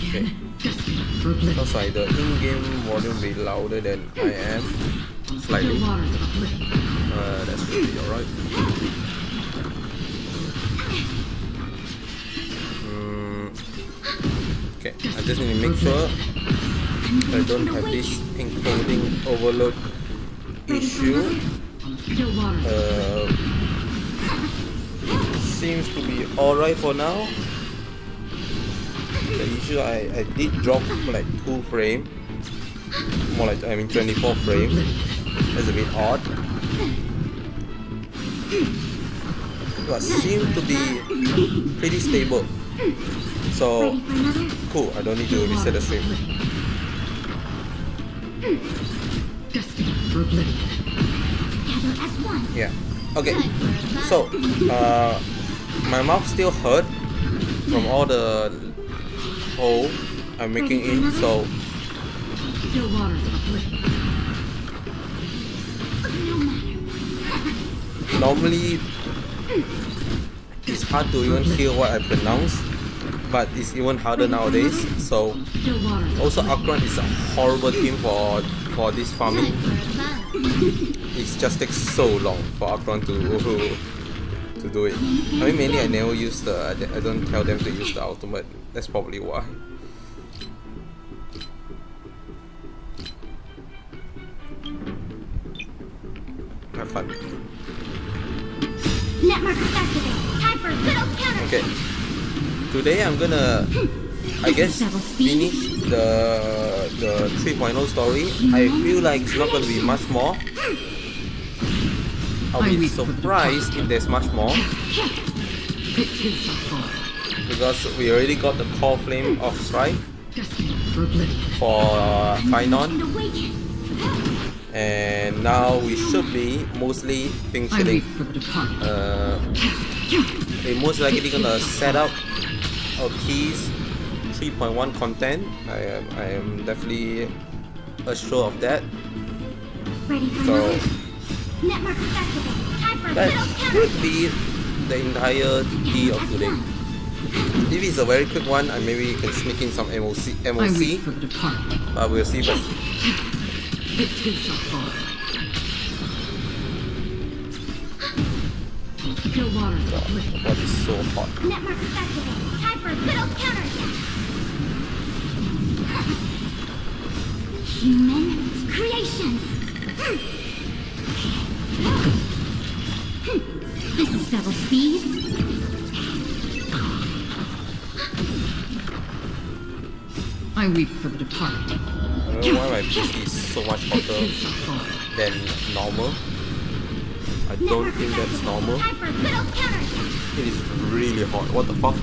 Okay. Sounds like the in-game volume be louder than I am. Slightly. That should be alright. Okay, I just need to make sure I don't have this encoding overload issue. Seems to be alright for now. The issue I did drop like 2 frames, more like 24 frames. That's a bit odd, but seems to be pretty stable. So cool, I don't need to reset the stream. Yeah. Okay. So my mouth still hurt from all the hole I'm making in. So normally it's hard to even hear what I pronounce, but it's even harder nowadays. So also Akron is a horrible team for this farming. It just takes so long for Akron to do it. I mean, mainly I never use I don't tell them to use the ultimate. That's probably why. Have fun. Okay. Today I'm gonna, I guess, finish the 3.0 story. I feel like it's not gonna be much more. I'll be surprised if there's much more, because we already got the core flame of strife for Finon, and now we should be mostly finishing. We're most likely gonna set up our keys 3.1 content. I am definitely assured of that. So that should be the entirety of today. If it's a very quick one, maybe you can sneak in some MOC, but we'll see first. God, what is so hot? Human creations. This is double speed. I weep for the departed. I don't know why my PC is so much hotter than normal. I don't think that's normal. It is really hot. What the fuck?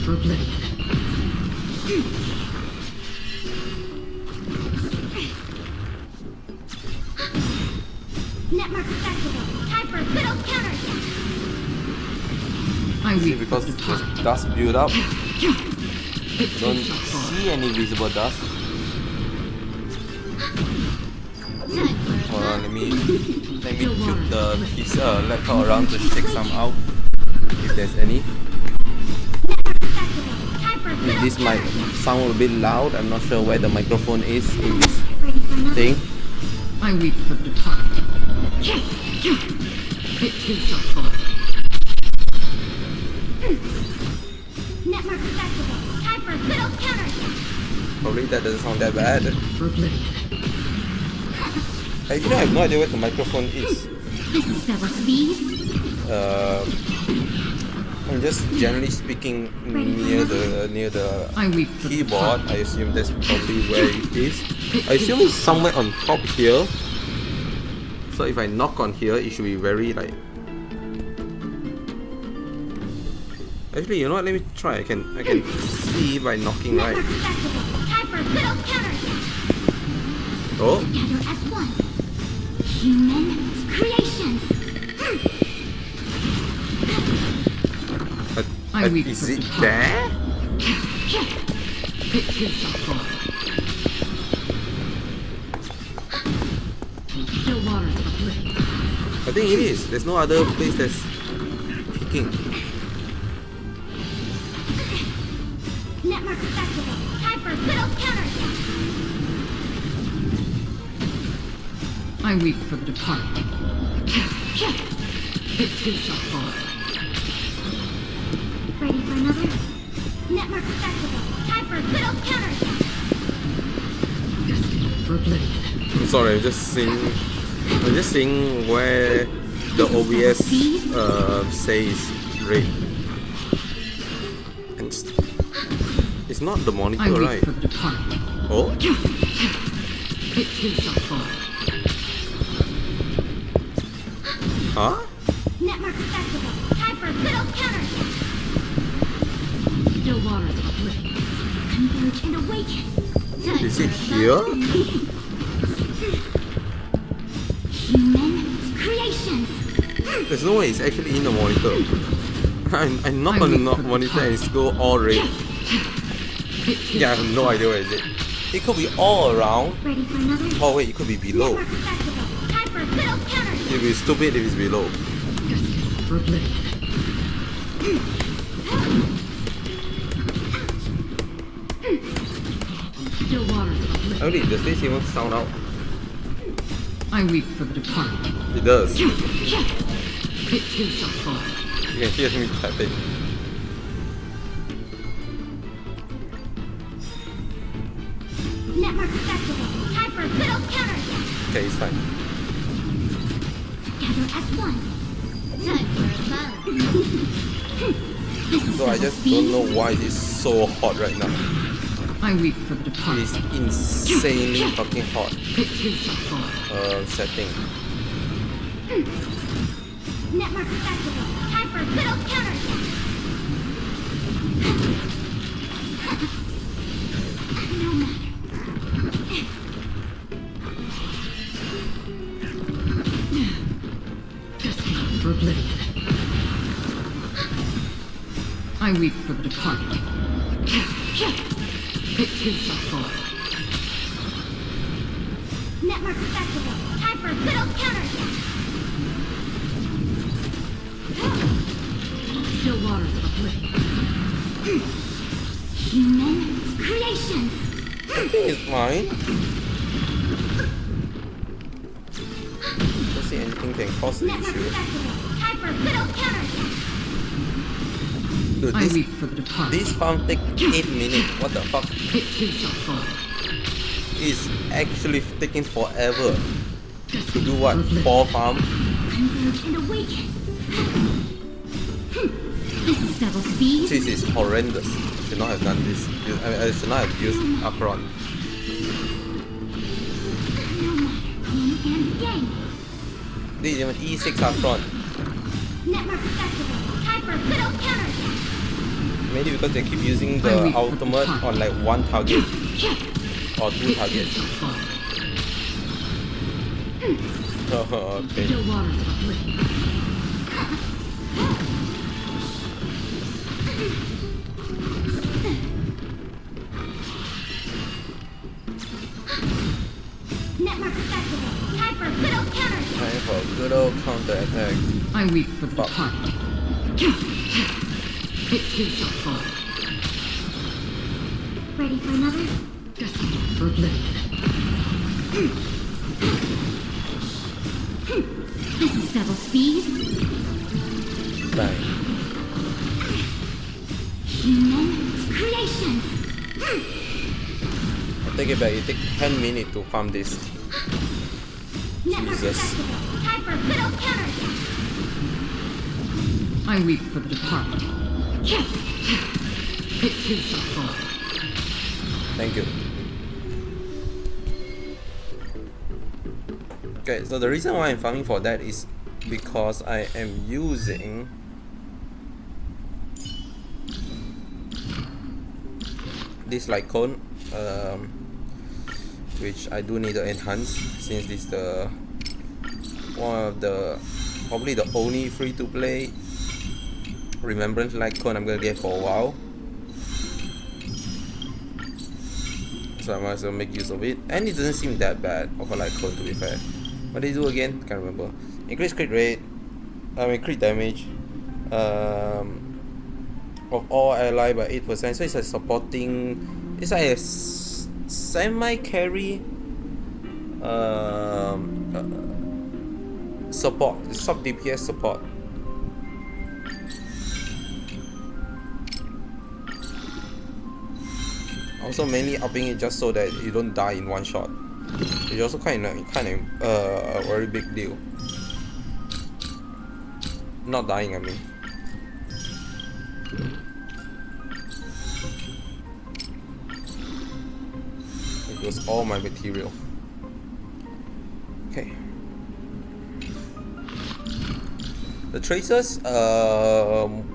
For oblivion. Network activated. Time for little counters. I See, weep because the dust build up, don't see any visible dust. Hold on, let me tilt the piece, laptop around to shake some out, if there's any. This might sound a bit loud. I'm not sure where the microphone is in this thing. I weep for the departed. It too shall fall. Network activated. Time for little counters. Probably that doesn't sound that bad. For oblivion. Actually, I have no idea where the microphone is. This is double speed. I'm just generally speaking near the I weep for the keyboard. I assume that's probably where it is. I assume it's somewhere on top here. So if I knock on here, it should be very like. Actually, you know what? Let me try. I can see by knocking, right? Network activated. Time for little counters. Oh, Together as one. Human creations. I weep is for it the there? It too shall fall. The waters of oblivion. I think it is. There's no other place that's kicking. Network activate. Time for good old counterattack. I weep for the departed. It too shall fall. Ready for another? Network activate. Time for good old counterattack. Destined for oblivion. I'm sorry, I'm just seeing where the OBS says red. And it's not the I monitor, weep right? for the departed. Oh? It too shall fall. Huh? Network activate. Time for good old counterattack. Still waters of oblivion. Converge and awaken. Time Is for it a here? Human creations. There's no way it's actually in the monitor. I'm not on the monitor and it's go all red. Yeah, I have no idea where is it. It could be all around. Ready for another? Oh wait, it could be below. Network activate. Time for good old counterattack. It'd be stupid if it's below. Destined for oblivion. Still waters of oblivion. Oh wait, does this even sound out? I weep for the departed. It does. You It too shall fall. can hear me typing. Network activate. Time for good old counterattack. Okay, it's fine. Together as one. Time for a battle. This is So I just don't know why it is so hot right now. I weep for the It departed. is insanely fucking hot. It too shall fall. Setting. Network activate. Time for good old counterattack. No matter. Destined for oblivion. I weep for the departed. It too shall fall. Network activate. Time for good old counterattack. Still waters of oblivion. Human creations. I think it's fine. Don't see anything can cause the Network issue. activate. Time for good old counterattack. Dude, I weep for the departed. this farm take 8 minutes. What the fuck? It too shall fall. It's actually taking forever. To do what? 4 farm? Converge and awaken. This is double speed. This is horrendous. I should not have done this. I should not have used Akron. No matter yin and yang. This is even E6 Akron. Network activate. Time for good old counterattack. Maybe because they keep using the ultimate on like 1 target or 2 targets. Okay. Still waters of oblivion. Network activate. Time for good old counterattack. Time for good old counter attack. I weep for the Fuck. departed. It too shall fall. Ready for another? Destined for oblivion. This is double speed. Bang. Human creations. I take it back. It take 10 minutes to farm this. Network Jesus. activate. Time for good old counterattack. I weep for the departed. It too shall fall. Thank you. Okay, so the reason why I'm farming for that is because I am using this light cone, which I do need to enhance since this is the one of the probably the only free to play remembrance light cone I'm gonna get for a while. So I might as well make use of it, and it doesn't seem that bad of a light cone, to be fair. What did it do again? Can't remember. Increase crit rate, crit damage. of all ally by 8%. So it's a supporting. It's like a semi carry support, sub DPS support. Also mainly upping it just so that you don't die in one shot. It's also kind of a very big deal. Not dying, I mean. It was all my material. Okay. The tracers, I'm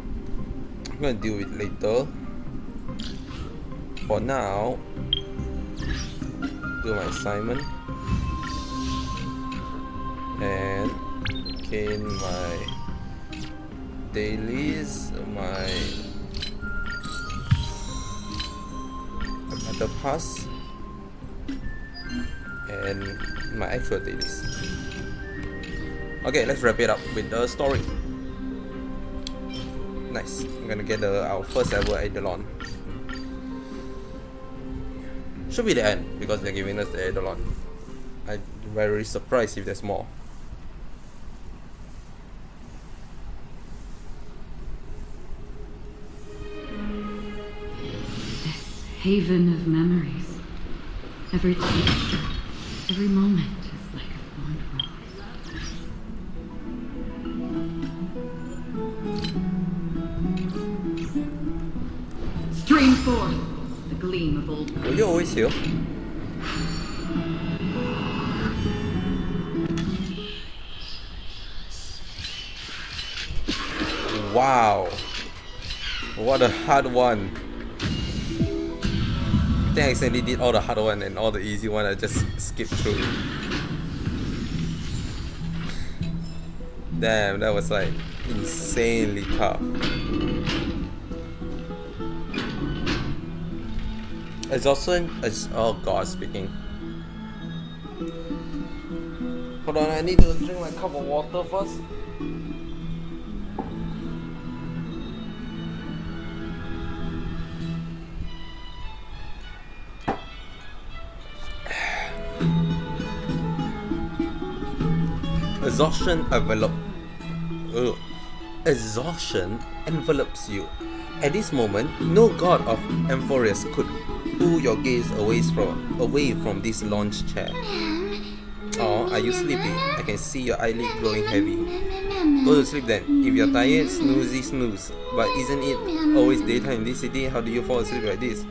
gonna deal with later. For now, do my assignment and gain my dailies, my battle pass, and my actual dailies. Okay, let's wrap it up with the story. Nice. I'm gonna get our first ever Eidolon. Should be the end because they're giving us the Eidolon. I'm very surprised if there's more. This haven of memories. Every texture, every moment is like a fond rose. Stream forth the gleam of old. Were you always here? Wow. What a hard one. I think I accidentally did all the hard one and all the easy one I just skipped through. Damn, that was like insanely tough. Exhaustion is, oh god, speaking. Hold on, I need to drink my cup of water first. Exhaustion envelops you. At this moment, no god of Amphorius could pull your gaze away from this launch chair. Oh, are you sleepy? I can see your eyelid growing heavy. Go to sleep then. If you're tired, snooze. But isn't it always daytime in this city? How do you fall asleep like this?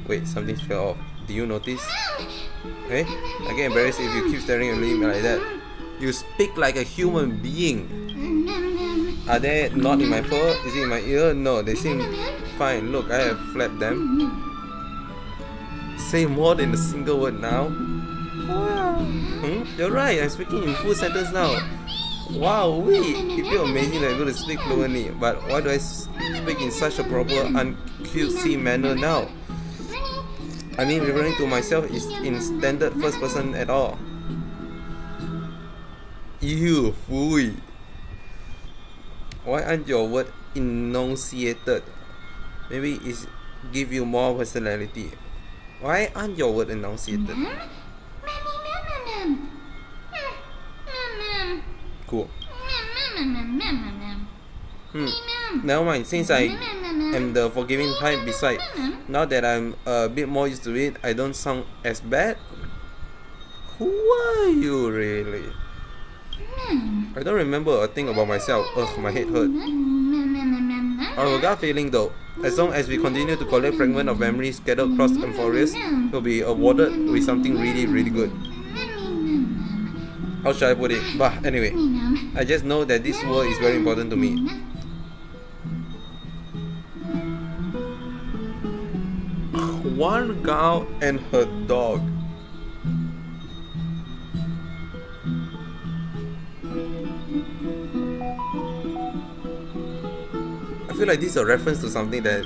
Wait, something fell off. Do you notice? Hey, I get embarrassed if you keep staring at me like that. You speak like a human being. Are they not in my fur? Is it in my ear? No, they seem fine. Look, I have flapped them. Say more than a single word now. Wow. You're right, I'm speaking in full sentence now. Wow, it feels amazing that I'm able to speak fluently. But why do I speak in such a proper, uncutesy manner now? I mean, referring to myself is in standard first person at all. Ew, fooey. Why aren't your words enunciated? Maybe it's give you more personality. Why aren't your words enunciated? Cool. Never mind, since I am the forgiving type, besides, now that I'm a bit more used to it, I don't sound as bad. Who are you really? I don't remember a thing about myself. Ugh, my head hurt. I have a gut feeling though. As long as we continue to collect fragments of memories scattered across Amphorius, we'll be awarded with something really, really good. How should I put it? But anyway, I just know that this world is very important to me. One girl and her dog. I feel like this is a reference to something that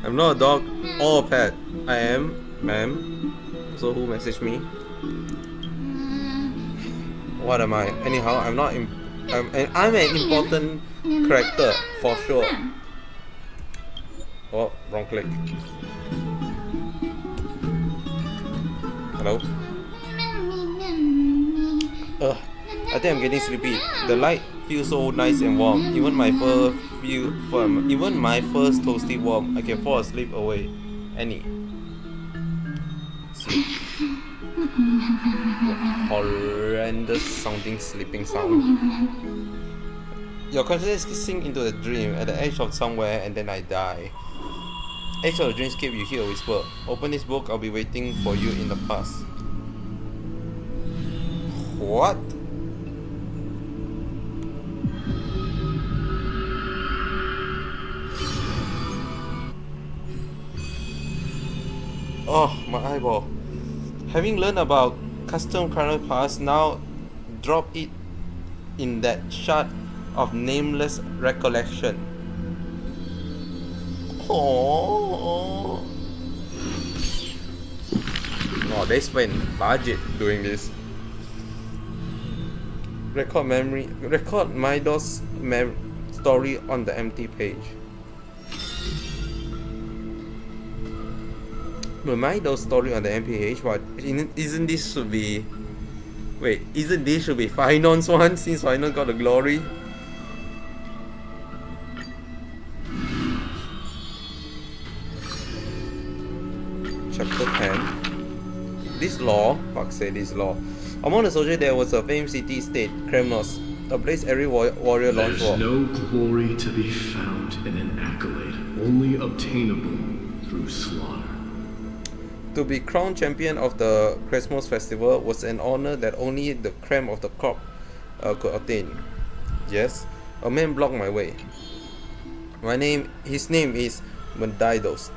I'm not a dog or a pet. I am, ma'am. So who messaged me? What am I? Anyhow, I'm not I'm an important character for sure. Oh, wrong click. Hello? Ugh, I think I'm getting sleepy. The light feels so nice and warm. Even my first toasty warm. I can fall asleep away. Annie. Sleep. Horrendous sounding sleeping sound. Your consciousness sink into the dream at the edge of somewhere and then I die. Edge of the dreamscape, you hear a whisper. Open this book, I'll be waiting for you in the past. What? Oh, my eyeball. Having learned about custom chrono pass, now drop it in that shard of nameless recollection. Oh, no, they spend budget doing this. Record Mido's story on the empty page. But Mido's story on the empty page, what? Isn't this should be? Wait, isn't this should be Finon's one since Finon got the glory? Chapter 10. This law, fuck say this law. Among the soldiers there was a famed city-state, Kremnos, a place every warrior longs for. There's no glory to be found in an accolade, only obtainable through slaughter. To be crowned champion of the Christmas festival was an honor that only the creme of the crop could attain. Yes, a man blocked my way. His name is Medeidos,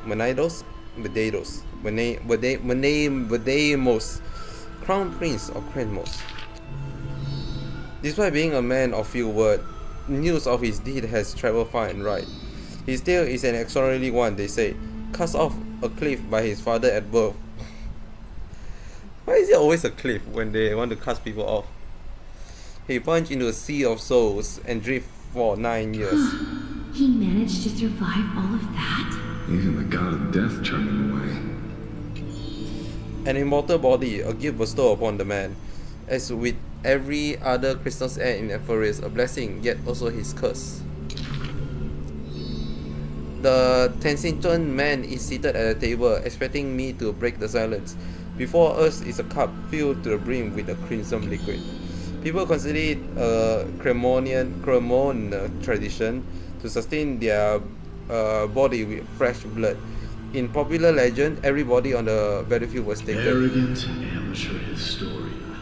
Crown Prince of Kremnos. Despite being a man of few words, news of his deed has traveled far and wide. His tale is an extraordinary one, they say, cast off a cliff by his father at birth. Why is it always a cliff when they want to cast people off? He plunged into a sea of souls and drift for 9 years. He managed to survive all of that? Even the god of death turned him away. An immortal body, a gift bestowed upon the man. As with every other Christmas heir in Ephorus, a blessing, yet also his curse. The Tensinton man is seated at a table, expecting me to break the silence. Before us is a cup filled to the brim with a crimson liquid. People consider it a Cremonian tradition to sustain their body with fresh blood. In popular legend, everybody on the battlefield was taken. Arrogant amateur historian.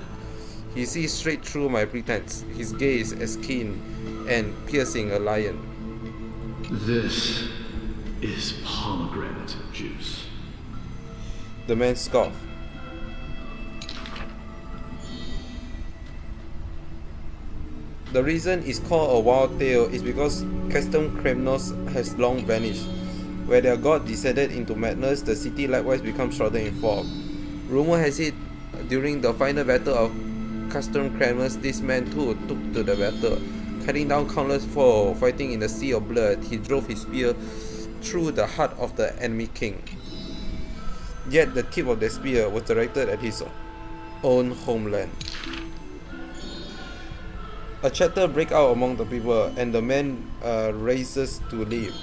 He sees straight through my pretense, his gaze as keen and piercing a lion. This is pomegranate juice. The man scoffed. The reason it's called a wild tale is because custom Kremnos has long vanished. Where their god descended into madness, the city likewise becomes shrouded in fog. Rumor has it, during the final battle of custom Kremnos, this man too took to the battle. Cutting down countless foes, fighting in the sea of blood, he drove his spear through the heart of the enemy king. Yet the tip of the spear was directed at his own homeland. A chatter breaks out among the people, and the man rises to leave.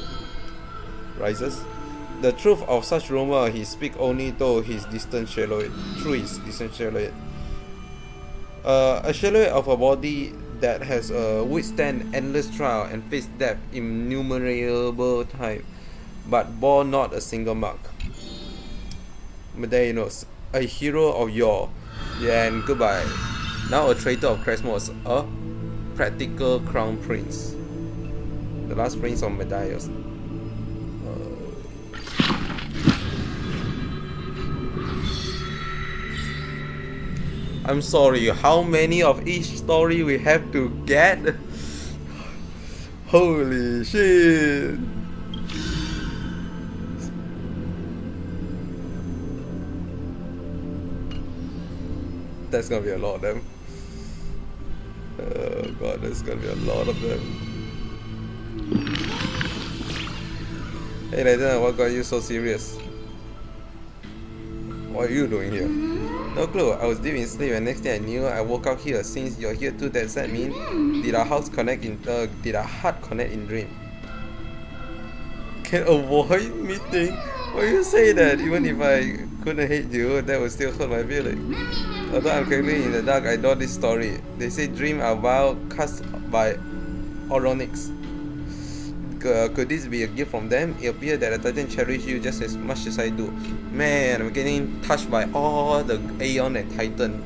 The truth of such rumor he speaks only through his distant shallowed. A shallowed of a body that has withstand endless trial and faced death innumerable times, but bore not a single mark. Medeinos, a hero of yore, and goodbye. Now a traitor of Christmas, a practical crown prince. The last prince of Medeinos. I'm sorry, how many of each story we have to get? Holy shit! That's gonna be a lot of them. Oh god, there's gonna be a lot of them. Hey Nathan, what got you so serious? What are you doing here? No clue. I was deep in sleep and next thing I knew I woke up here. Since you're here too, does that mean did our heart connect in dream? Can avoid meeting? Why you say that? Even if I couldn't hate you, that would still hurt my feeling. Although I'm currently in the dark, I know this story. They say dreams are wild cast by Oronics. Could this be a gift from them? It appears that the Titan cherish you just as much as I do. Man, I'm getting touched by all the Aeon and Titan.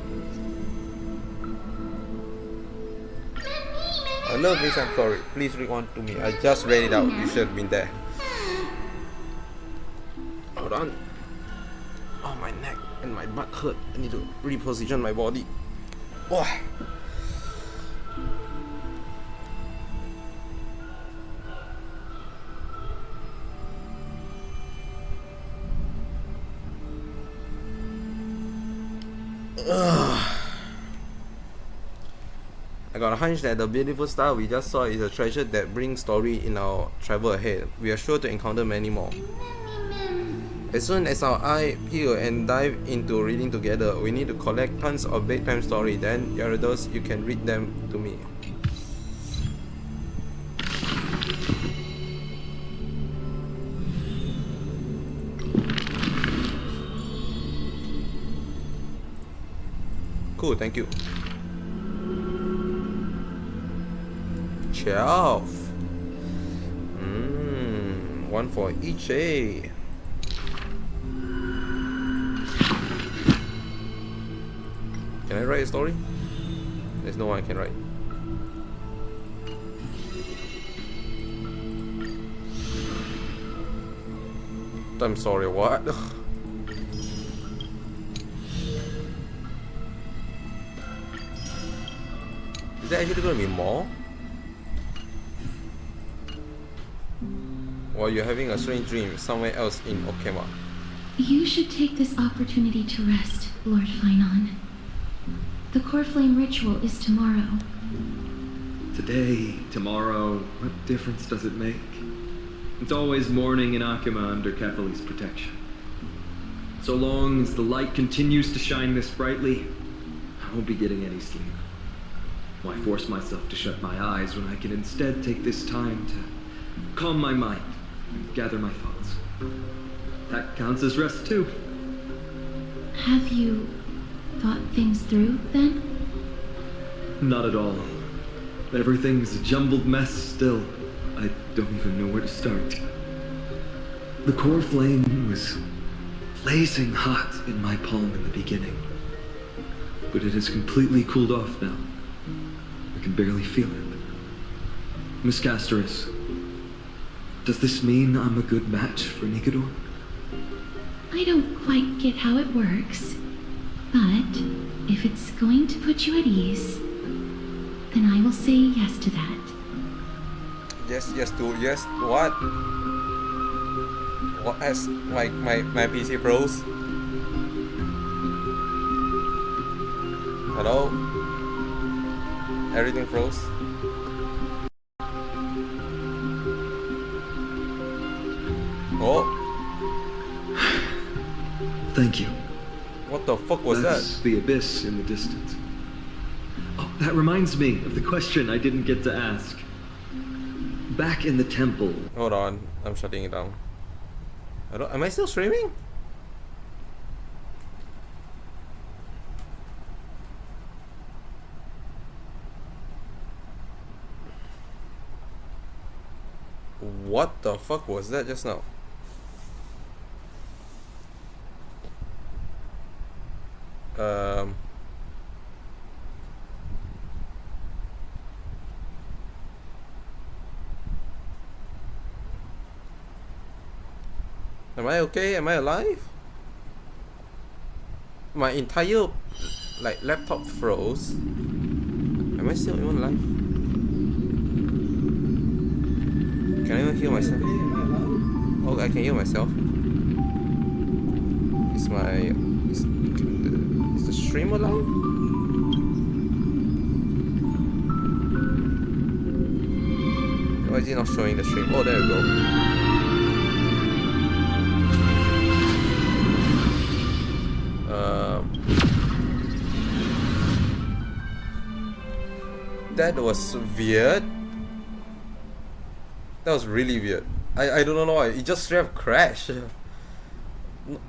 I love this, I'm sorry. Please read on to me. I just read it out. You should have been there. Hold on. Oh, my neck and my butt hurt. I need to reposition my body. Oh. I got a hunch that the beautiful star we just saw is a treasure that brings story in our travel ahead. We are sure to encounter many more. As soon as our eye peel and dive into reading together, we need to collect tons of bedtime story. Then, Gyarados, you can read them to me. Cool, thank you. 12. One for each, eh? Can I write a story? There's no one I can write. I'm sorry, what? Is there actually gonna be more? Or you're having a strange dream somewhere else in Okema? You should take this opportunity to rest, Lord Finon. The core flame ritual is tomorrow. Today, tomorrow, what difference does it make? It's always morning in Akima under Kefali's protection. So long as the light continues to shine this brightly, I won't be getting any sleep. Why force myself to shut my eyes when I can instead take this time to calm my mind and gather my thoughts? That counts as rest too. Have you thought things through, then? Not at all. Everything's a jumbled mess still. I don't even know where to start. The core flame was blazing hot in my palm in the beginning, but it has completely cooled off now. I can barely feel it. Miss Castoris, does this mean I'm a good match for Nigador? I don't quite get how it works, but if it's going to put you at ease, then I will say yes to that. Yes, what? What as my PC froze? Hello? Everything froze? Oh, Thank you. what the fuck was That's that? the abyss in the distance. Oh, that reminds me of the question I didn't get to ask. Back in the temple, Hold on, I'm shutting it down. Am I still streaming? What the fuck was that just now? Am I okay? Am I alive? My entire laptop froze. Am I still even alive? Can I even hear myself? Oh, I can hear myself. Is the stream allowed? Why is it not showing the stream? Oh, there we go. That was weird. That was really weird. I don't know why. It just straight up crashed.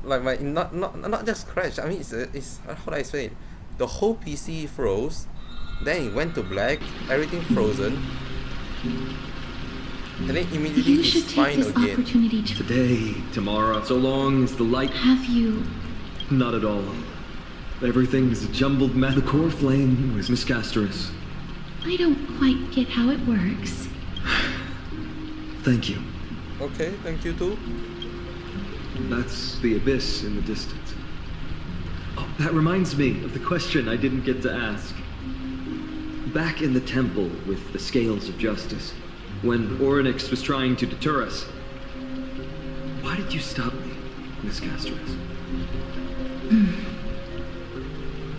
Like my not just crashed. I mean it's how do I say it? The whole PC froze. Then it went to black. Everything frozen. And then immediately You should it's take fine this again. opportunity to... Today, tomorrow, so long as the light... Have you... Not at all. Everything's a jumbled mess. The core flame was miscasterous. I don't quite get how it works. Thank you. Okay, thank you too. That's the abyss in the distance. Oh, that reminds me of the question I didn't get to ask. Back in the temple with the scales of justice, when Orynyx was trying to deter us, why did you stop me, Miss Casterus?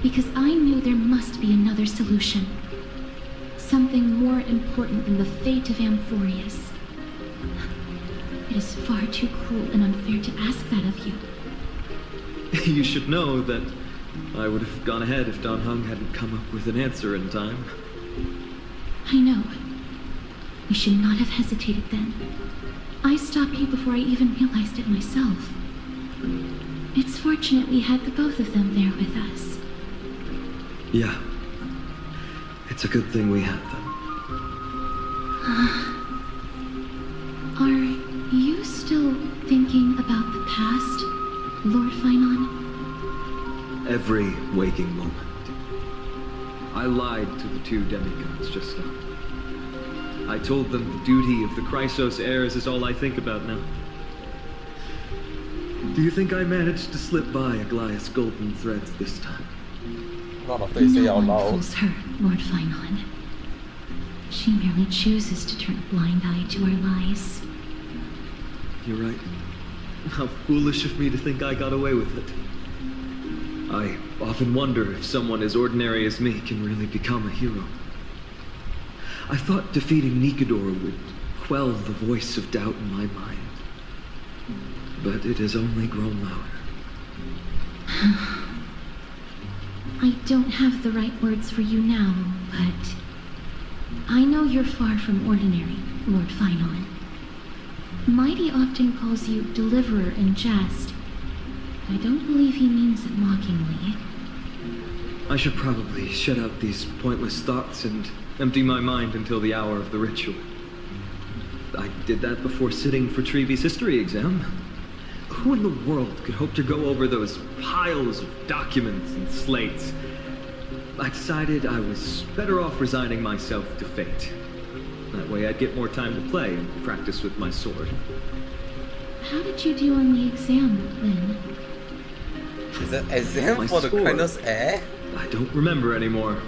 Because I knew there must be another solution. Something more important than the fate of Amphorius. It is far too cruel and unfair to ask that of you. You should know that I would have gone ahead if Don Hung hadn't come up with an answer in time. I know. We should not have hesitated then. I stopped you before I even realized it myself. It's fortunate we had the both of them there with us. Yeah. It's a good thing we had them. Are you still thinking about the past, Lord Finon? Every waking moment. I lied to the two demigods just now. I told them the duty of the Chrysos heirs is all I think about now. Do you think I managed to slip by Aglaïa's golden threads this time? Not after you say No out one loud. fools her, Lord Finon. She merely chooses to turn a blind eye to our lies. You're right. How foolish of me to think I got away with it. I often wonder if someone as ordinary as me can really become a hero. I thought defeating Nikedor would quell the voice of doubt in my mind. But it has only grown louder. I don't have the right words for you now, but I know you're far from ordinary, Lord Finon. Mighty often calls you deliverer in jest. I don't believe he means it mockingly. I should probably shut out these pointless thoughts and empty my mind until the hour of the ritual. I did that before sitting for Treeby's history exam. Who in the world could hope to go over those piles of documents and slates? I decided I was better off resigning myself to fate. That way I'd get more time to play and practice with my sword. How did you do on the exam, Lynn? Is that exam My for the sword. Chrysos heir? I don't remember anymore.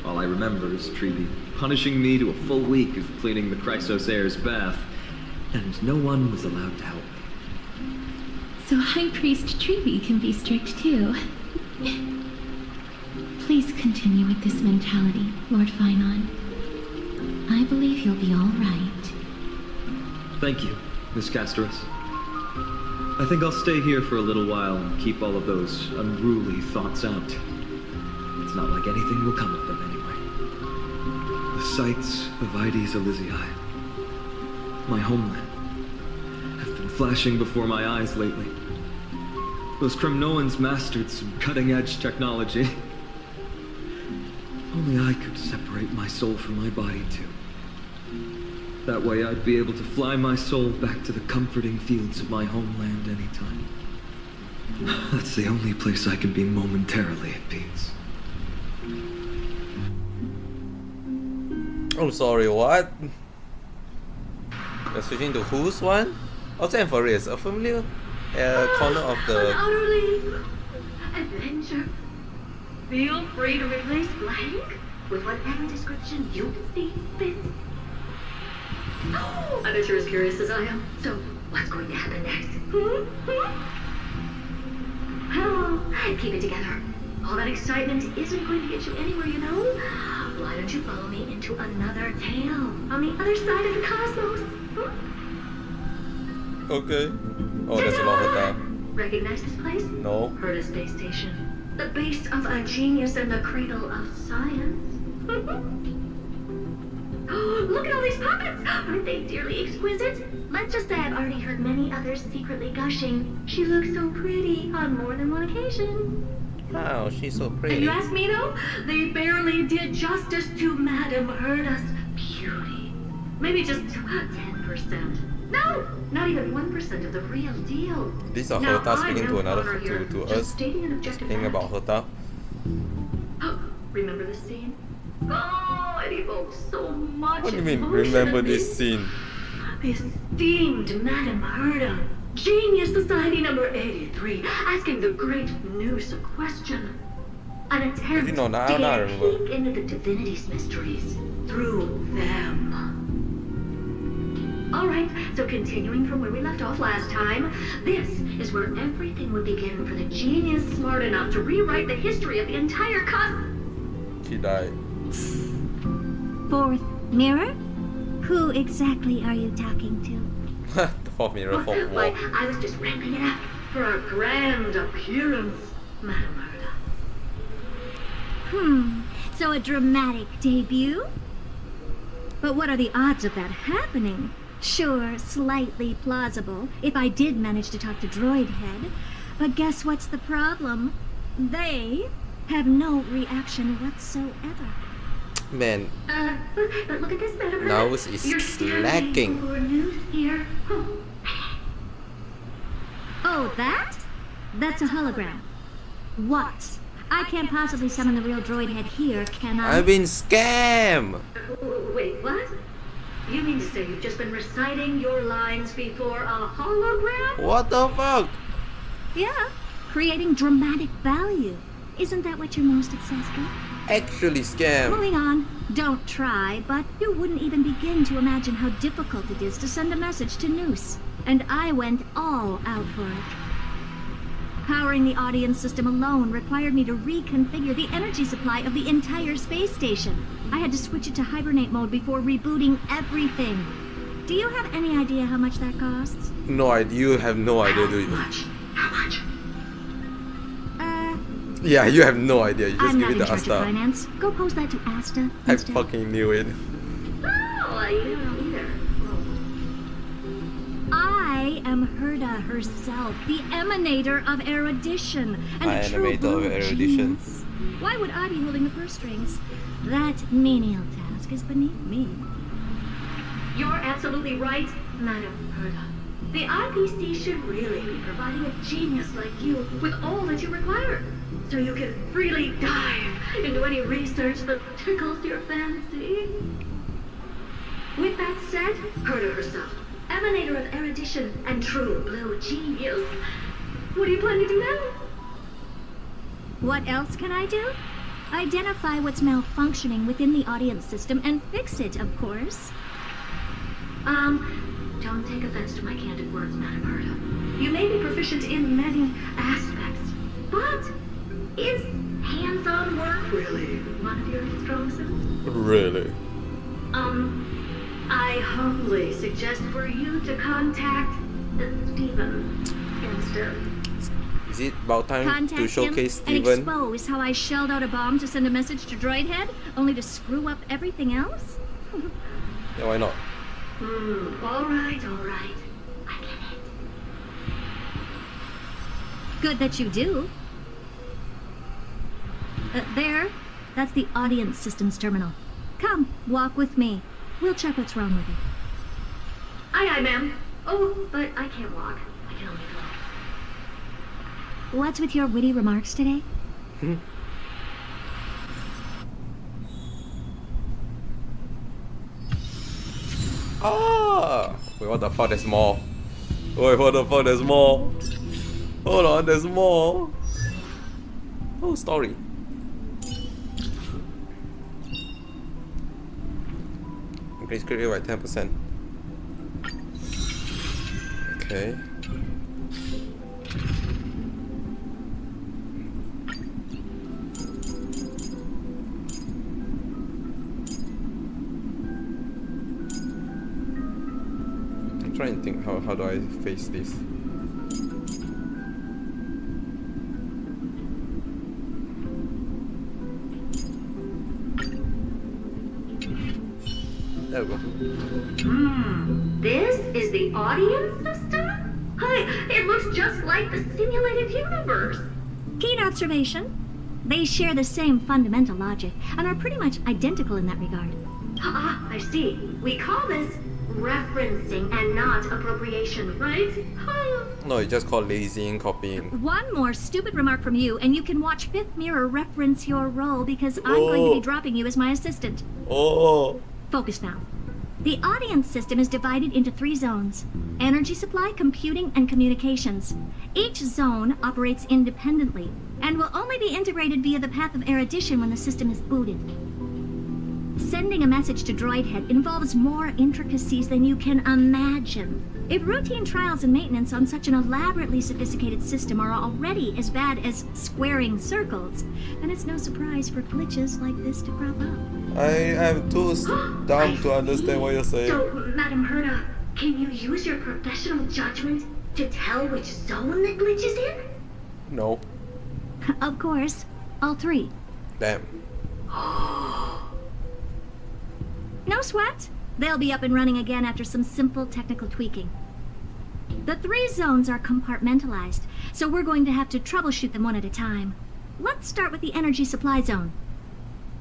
All I remember is Treeby punishing me to a full week of cleaning the Chrysos heir's bath, and no one was allowed to help me. So High Priest Treeby can be strict too. Please continue with this mentality, Lord Finon. I believe you'll be all right. Thank you, Miss Casterus. I think I'll stay here for a little while and keep all of those unruly thoughts out. It's not like anything will come of them anyway. The sights of Ides Elysiae, my homeland, have been flashing before my eyes lately. Those Kremnoans mastered some cutting-edge technology. Only I could separate my soul from my body too. That way I'd be able to fly my soul back to the comforting fields of my homeland anytime. That's the only place I can be momentarily at peace. I'm sorry, what? We're switching to whose one? Also Amphorius, a familiar corner of An the... utterly adventure. Feel free to replace blank with whatever description you see fit. Oh, I bet you're as curious as I am. So, what's going to happen next? Oh, keep it together. All that excitement isn't going to get you anywhere, you know. why don't you follow me into another tale on the other side of the cosmos? Okay. Oh, there's a lot of that. Recognize this place? No. Herta Space Station. The base of a genius and the cradle of science. Look at all these puppets! Aren't they dearly exquisite? Let's just say I've already heard many others secretly gushing. She looks so pretty on more than one occasion. Wow, she's so If pretty. you ask me though, they barely did justice to Madame Herta's beauty. Maybe just 10%. No, not even 1% of the real deal. These are Now, Herta I speaking am to another Connor here, to just us. stating an objective Speaking fact. about Herta. Remember this scene? Oh, it evokes so much What do you mean? emotion Remember in this me. scene? The esteemed Madame Herta, Genius Society number 83, asking the great Noose a question. An attempt You know, now to I get a remember. peek into the divinity's mysteries through them. Alright, so continuing from where we left off last time, this is where everything would begin for the genius smart enough to rewrite the history of the entire cosmos. She died. Fourth mirror? Who exactly are you talking to? The fourth mirror, fourth Why, wall. I was just ramping it up for our grand appearance, Madame Herta. So a dramatic debut? But what are the odds of that happening? Sure, slightly plausible, if I did manage to talk to Droidhead. But guess what's the problem? They have no reaction whatsoever. Man, But look at this, Madame Herta. Nose is You're standing slacking. for news here. Oh, that? That's a hologram. What? I can't possibly summon the real Droidhead here, can I? I've been scammed. Wait, what? You mean to say you've just been reciting your lines before a hologram? What the fuck? Yeah, creating dramatic value. Isn't that what you're most obsessed with? Actually scam. Moving on. Don't try, but you wouldn't even begin to imagine how difficult it is to send a message to Noose. And I went all out for it. Powering the audience system alone required me to reconfigure the energy supply of the entire space station. I had to switch it to hibernate mode before rebooting everything. Do you have any idea how much that costs? No idea. You have no idea, do you? How much? Yeah, you have no idea. You just I'm give not it in to charge of Asta. finance. Go pose that to Asta I instead. fucking knew it. Oh, you don't know either. I am Herta herself, the emanator of erudition, and a true Emanator of blue erudition. genius. Why would I be holding the purse strings? That menial task is beneath me. You're absolutely right, Madame Herta. The IPC should really be providing a genius like you with all that you require, so you can freely dive into any research that tickles your fancy. With that said, Herta herself, emanator of erudition and true blue genius. What do you plan to do now? What else can I do? Identify what's malfunctioning within the audience system and fix it, of course. Don't take offense to my candid words, Madame Herta. You may be proficient in many aspects, but is hands-on work really one of your strong suits? Really? I humbly suggest for you to contact Steven instead. Is it about time Contact to showcase him and Steven? expose how I shelled out a bomb to send a message to Droidhead, only to screw up everything else? Yeah, why not? All right. I get it. Good that you do. There, that's the audience systems terminal. Come, walk with me. We'll check what's wrong with it. Aye, ma'am. Oh, but I can't walk. I can only go. What's with your witty remarks today? Ah! Wait, what the fuck? There's more. Wait, what the fuck? There's more. Hold on, there's more. Oh, story. Increase crit rate by 10%. Okay. trying to think how do I face this. There we go. This is the audience system? Hi, it looks just like the simulated universe. Keen observation. They share the same fundamental logic and are pretty much identical in that regard. Ah, I see. We call this referencing and not appropriation, right? No, it's just called lazy and copying. One more stupid remark from you, and you can watch Fifth Mirror reference your role because I'm going to be dropping you as my assistant. Oh. Focus now. The audience system is divided into 3 zones: energy supply, computing, and communications. Each zone operates independently and will only be integrated via the path of erudition when the system is booted. Sending a message to Droid Head involves more intricacies than you can imagine. If routine trials and maintenance on such an elaborately sophisticated system are already as bad as squaring circles, then it's no surprise for glitches like this to crop up. I am too dumb to understand what you're saying. So, Madam Herda, can you use your professional judgment to tell which zone the glitch is in? No. Of course, all 3. Damn. No sweat. They'll be up and running again after some simple technical tweaking. The 3 zones are compartmentalized, so we're going to have to troubleshoot them one at a time. Let's start with the energy supply zone.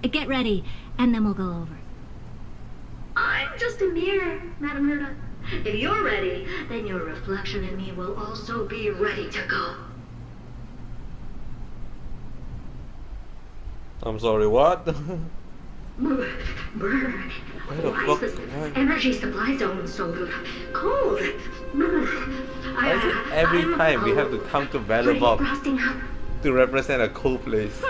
Get ready, and then we'll go over. I'm just a mirror, Madam Herda. If you're ready, then your reflection in me will also be ready to go. I'm sorry, what? Brr. Why the Why fuck? is this Why? energy supply zone so cold? Why is it every time we have to come to Valorbox to represent a cold place?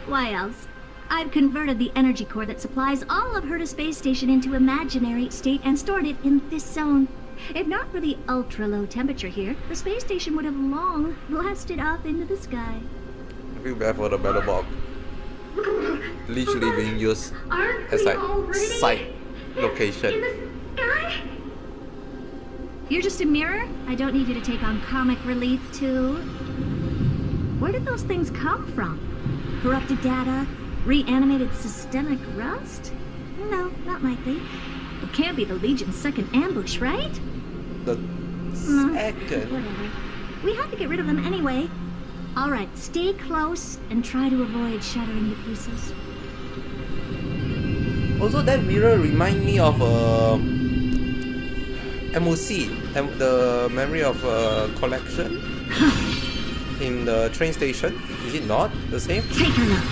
Why else? I've converted the energy core that supplies all of Herta Space Station into imaginary state and stored it in this zone. If not for the ultra-low temperature here, the space station would have long blasted off into the sky. I feel bad for the Valorbox. Literally being used as like site location. In the sky? You're just a mirror? I don't need you to take on comic relief, too. Where did those things come from? Corrupted data? Reanimated systemic rust? No, not likely. It can't be the Legion's second ambush, right? The second. Whatever. We have to get rid of them anyway. All right, stay close and try to avoid shattering to pieces. Also, that mirror remind me of MOC, the memory of collection in the train station. Is it not the same? Take a look.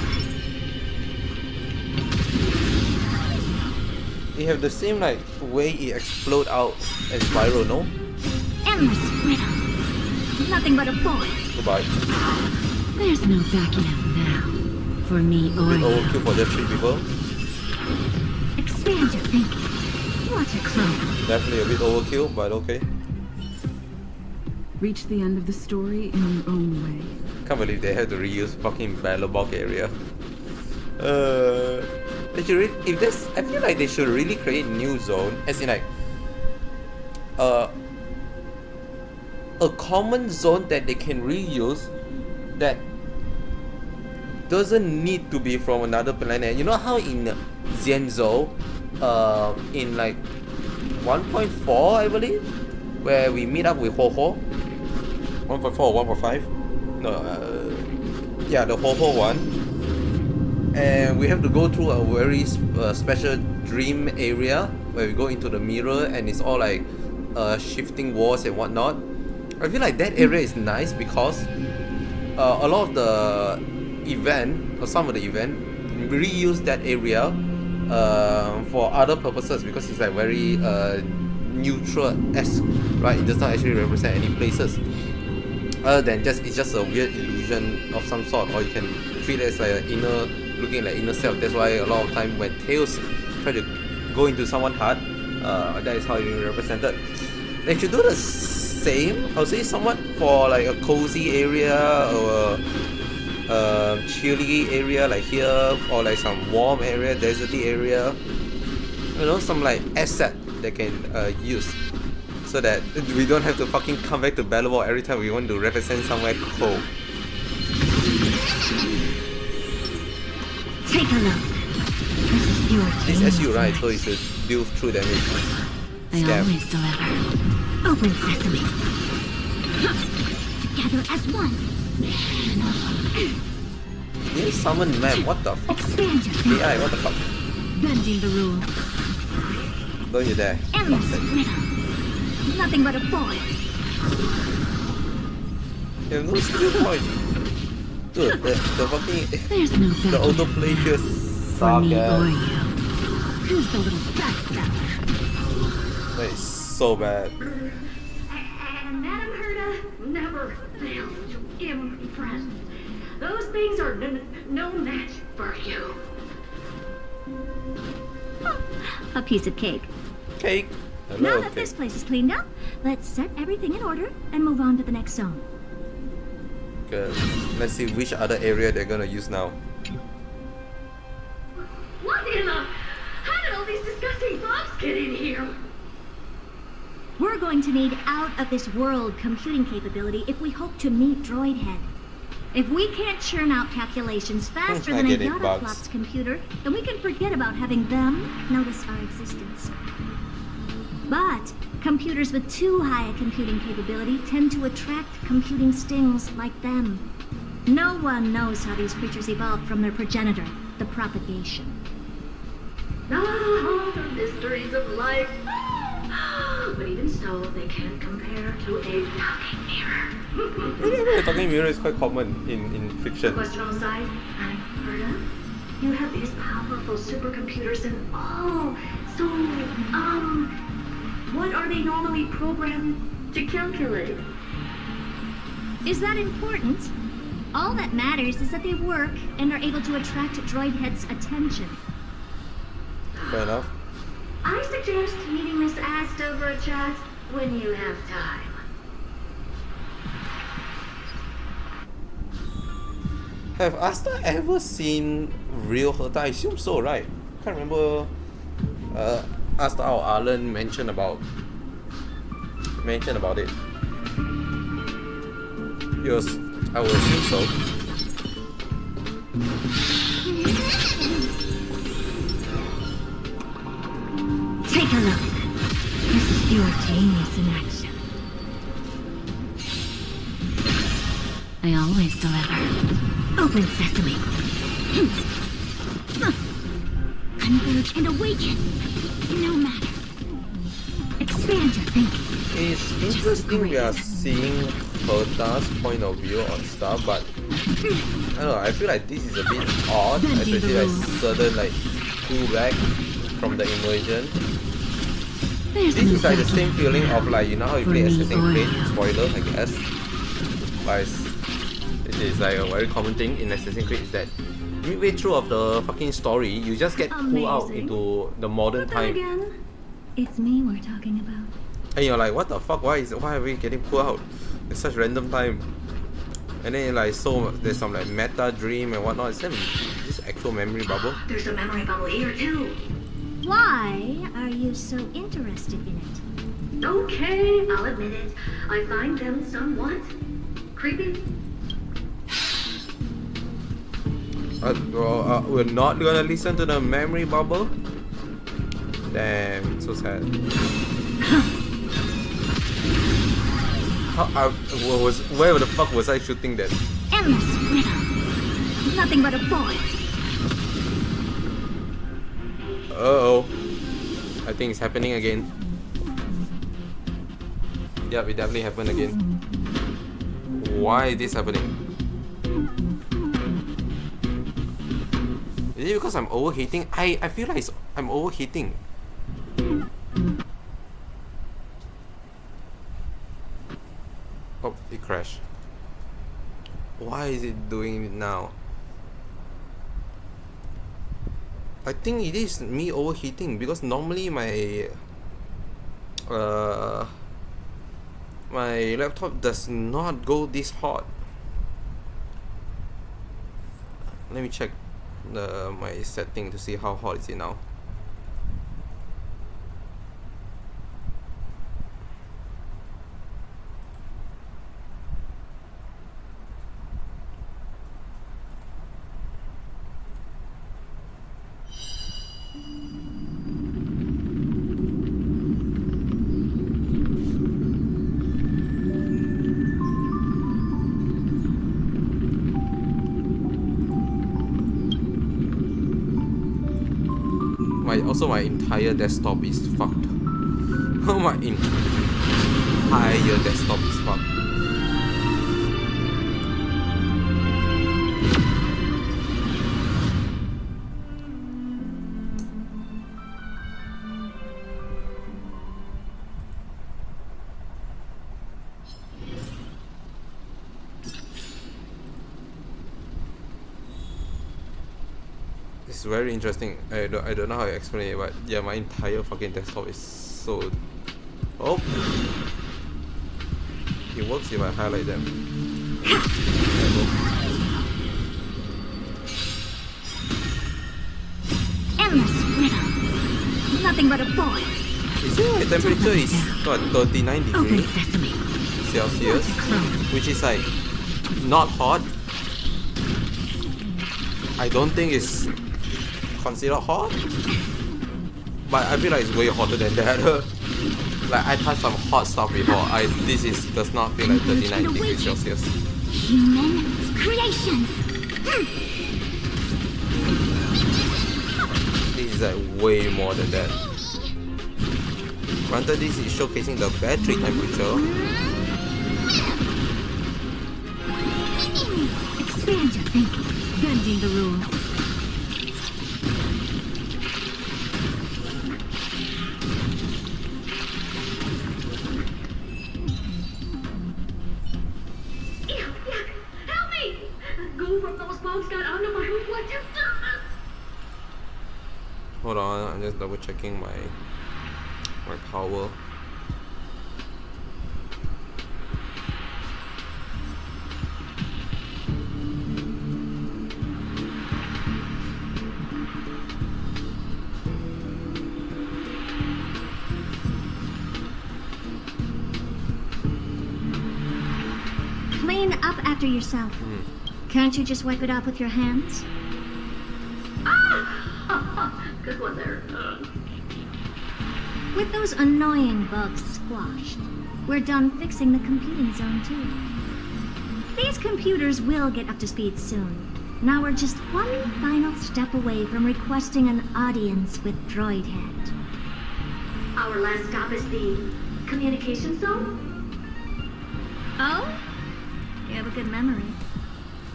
It have the same like way it explode out as spiral, no? Endless riddle. Nothing but a void. Goodbye. There's no backing out now. For me or you. Overkill for just 3 people. Expand your thinking. Watch it close. Definitely a bit overkill, but okay. Reach the end of the story in your own way. Can't believe they had to reuse fucking Valorbox area. They should if this, I feel like they should really create new zone, as in like a common zone that they can reuse that doesn't need to be from another planet. You know how in Xianzhou, in like 1.4 I believe, where we meet up with Ho Ho, 1.4 or 1.5, no, yeah, the Ho Ho one, and we have to go through a very special dream area where we go into the mirror and it's all like shifting walls and whatnot. I feel like that area is nice because a lot of the event, or some of the event, reuse that area for other purposes because it's like very neutral-esque, right? It does not actually represent any places other than it's just a weird illusion of some sort, or you can treat it as like an looking like inner self. That's why a lot of time when Tails try to go into someone's heart, that is how it's represented. They should do the same, I would say, somewhat for like a cozy area or a chilly area like here, or like some warm area, deserty area. You know, some like asset they can use. so that we don't have to fucking come back to Battle World every time we want to represent somewhere cold. Take a look. This is your It's SU, right? So you should deal through damage. I Scam. always deliver. Open sesame. Together as one. You summon ma'am, what the fuck? Expand your AI, what the fuck? bending the rules. Don't you dare. Endless Fuck's sake. riddle. Nothing but a void. You have no skill point. Dude, the fucking There's no the better autoplay feels for suck me or ass. you. Who's the little backstabber? That is so bad. And Madame Herta never fails to impress. Those things are no match for you. A piece of cake. Cake. Now Hello, that cake. this place is cleaned up, let's set everything in order and move on to the next zone. Okay, let's see which other area they're gonna use now. What in the? How did all these disgusting bugs get in here? We're going to need out-of-this-world computing capability if we hope to meet Droidhead. If we can't churn out calculations faster I than a get it, Bugs. Yataflop's computer, then we can forget about having them notice our existence. But computers with too high a computing capability tend to attract computing stings like them. No one knows how these creatures evolved from their progenitor, the propagation. Ah, the mysteries of life. But even so, they can't compare to a talking mirror. The talking mirror is quite common in fiction. Question on the side, Madame Herta, you have these powerful supercomputers and all. So, what are they normally programmed to calculate? Is that important? All that matters is that they work and are able to attract Droidhead's attention. Fair enough. I suggest meeting Miss Asta for a chat when you have time. Have Asta ever seen real Herta? I assume so, right? Can't remember. Asta or Arlen mentioned about it. Yes, I would assume so. Take a look. This is your genius in action. I always deliver. Open sesame. Converge and awaken. No matter. Expand your thinking. It's interesting we are seeing Herta's point of view on stuff, but I don't know, I feel like this is a bit odd, especially like sudden like pullback from the immersion. There's This no is like the better same feeling of like, you know how you play Assassin's Creed, spoiler I guess. But this is like a very common thing in Assassin's Creed is that midway through of the fucking story, you just get pulled out Amazing. into the modern But then time. again, it's me we're talking about. And you're like, what the fuck? Why are we getting pulled out at such random time? And then like so there's some like meta dream and whatnot. Is that this actual memory bubble? There's a memory bubble here too. Why are you so interested in it? Okay, I'll admit it. I find them somewhat creepy. We're not gonna listen to the memory bubble? Damn, so sad. Where the fuck was I shooting that? Endless riddle. Nothing but a void. Uh-oh. I think it's happening again. Yep, it definitely happened again. Why is this happening? Is it because I'm overheating? I feel like I'm overheating. Oh, it crashed. Why is it doing it now? I think it is me overheating because normally my my laptop does not go this hot. Let me check my setting to see how hot is it now. Also, my entire desktop is fucked. My entire desktop is fucked. It's very interesting. I don't know how to explain it, but yeah, my entire fucking desktop is so. Oh, it works if I highlight them. Endless riddle. Nothing but a boy. You see, my temperature is what, 39 Open degrees sesame. Celsius, which is like not hot. I don't think it's considered hot, but I feel like it's way hotter than that. Like I touched some hot stuff before. Does not feel like 39 degrees Celsius. Human creations. This is like way more than that. Granted, this is showcasing the battery temperature. Expand your thinking. Bending the rules. Help me! Goo from those bugs got under my hoop. What you done? Hold on, I'm just double checking my power. Clean up after yourself. Can't you just wipe it off with your hands? Ah! Good one there. With those annoying bugs squashed, we're done fixing the computing zone too. These computers will get up to speed soon. Now we're just one final step away from requesting an audience with Droidhead. Our last stop is the communication zone? Oh? You have a good memory.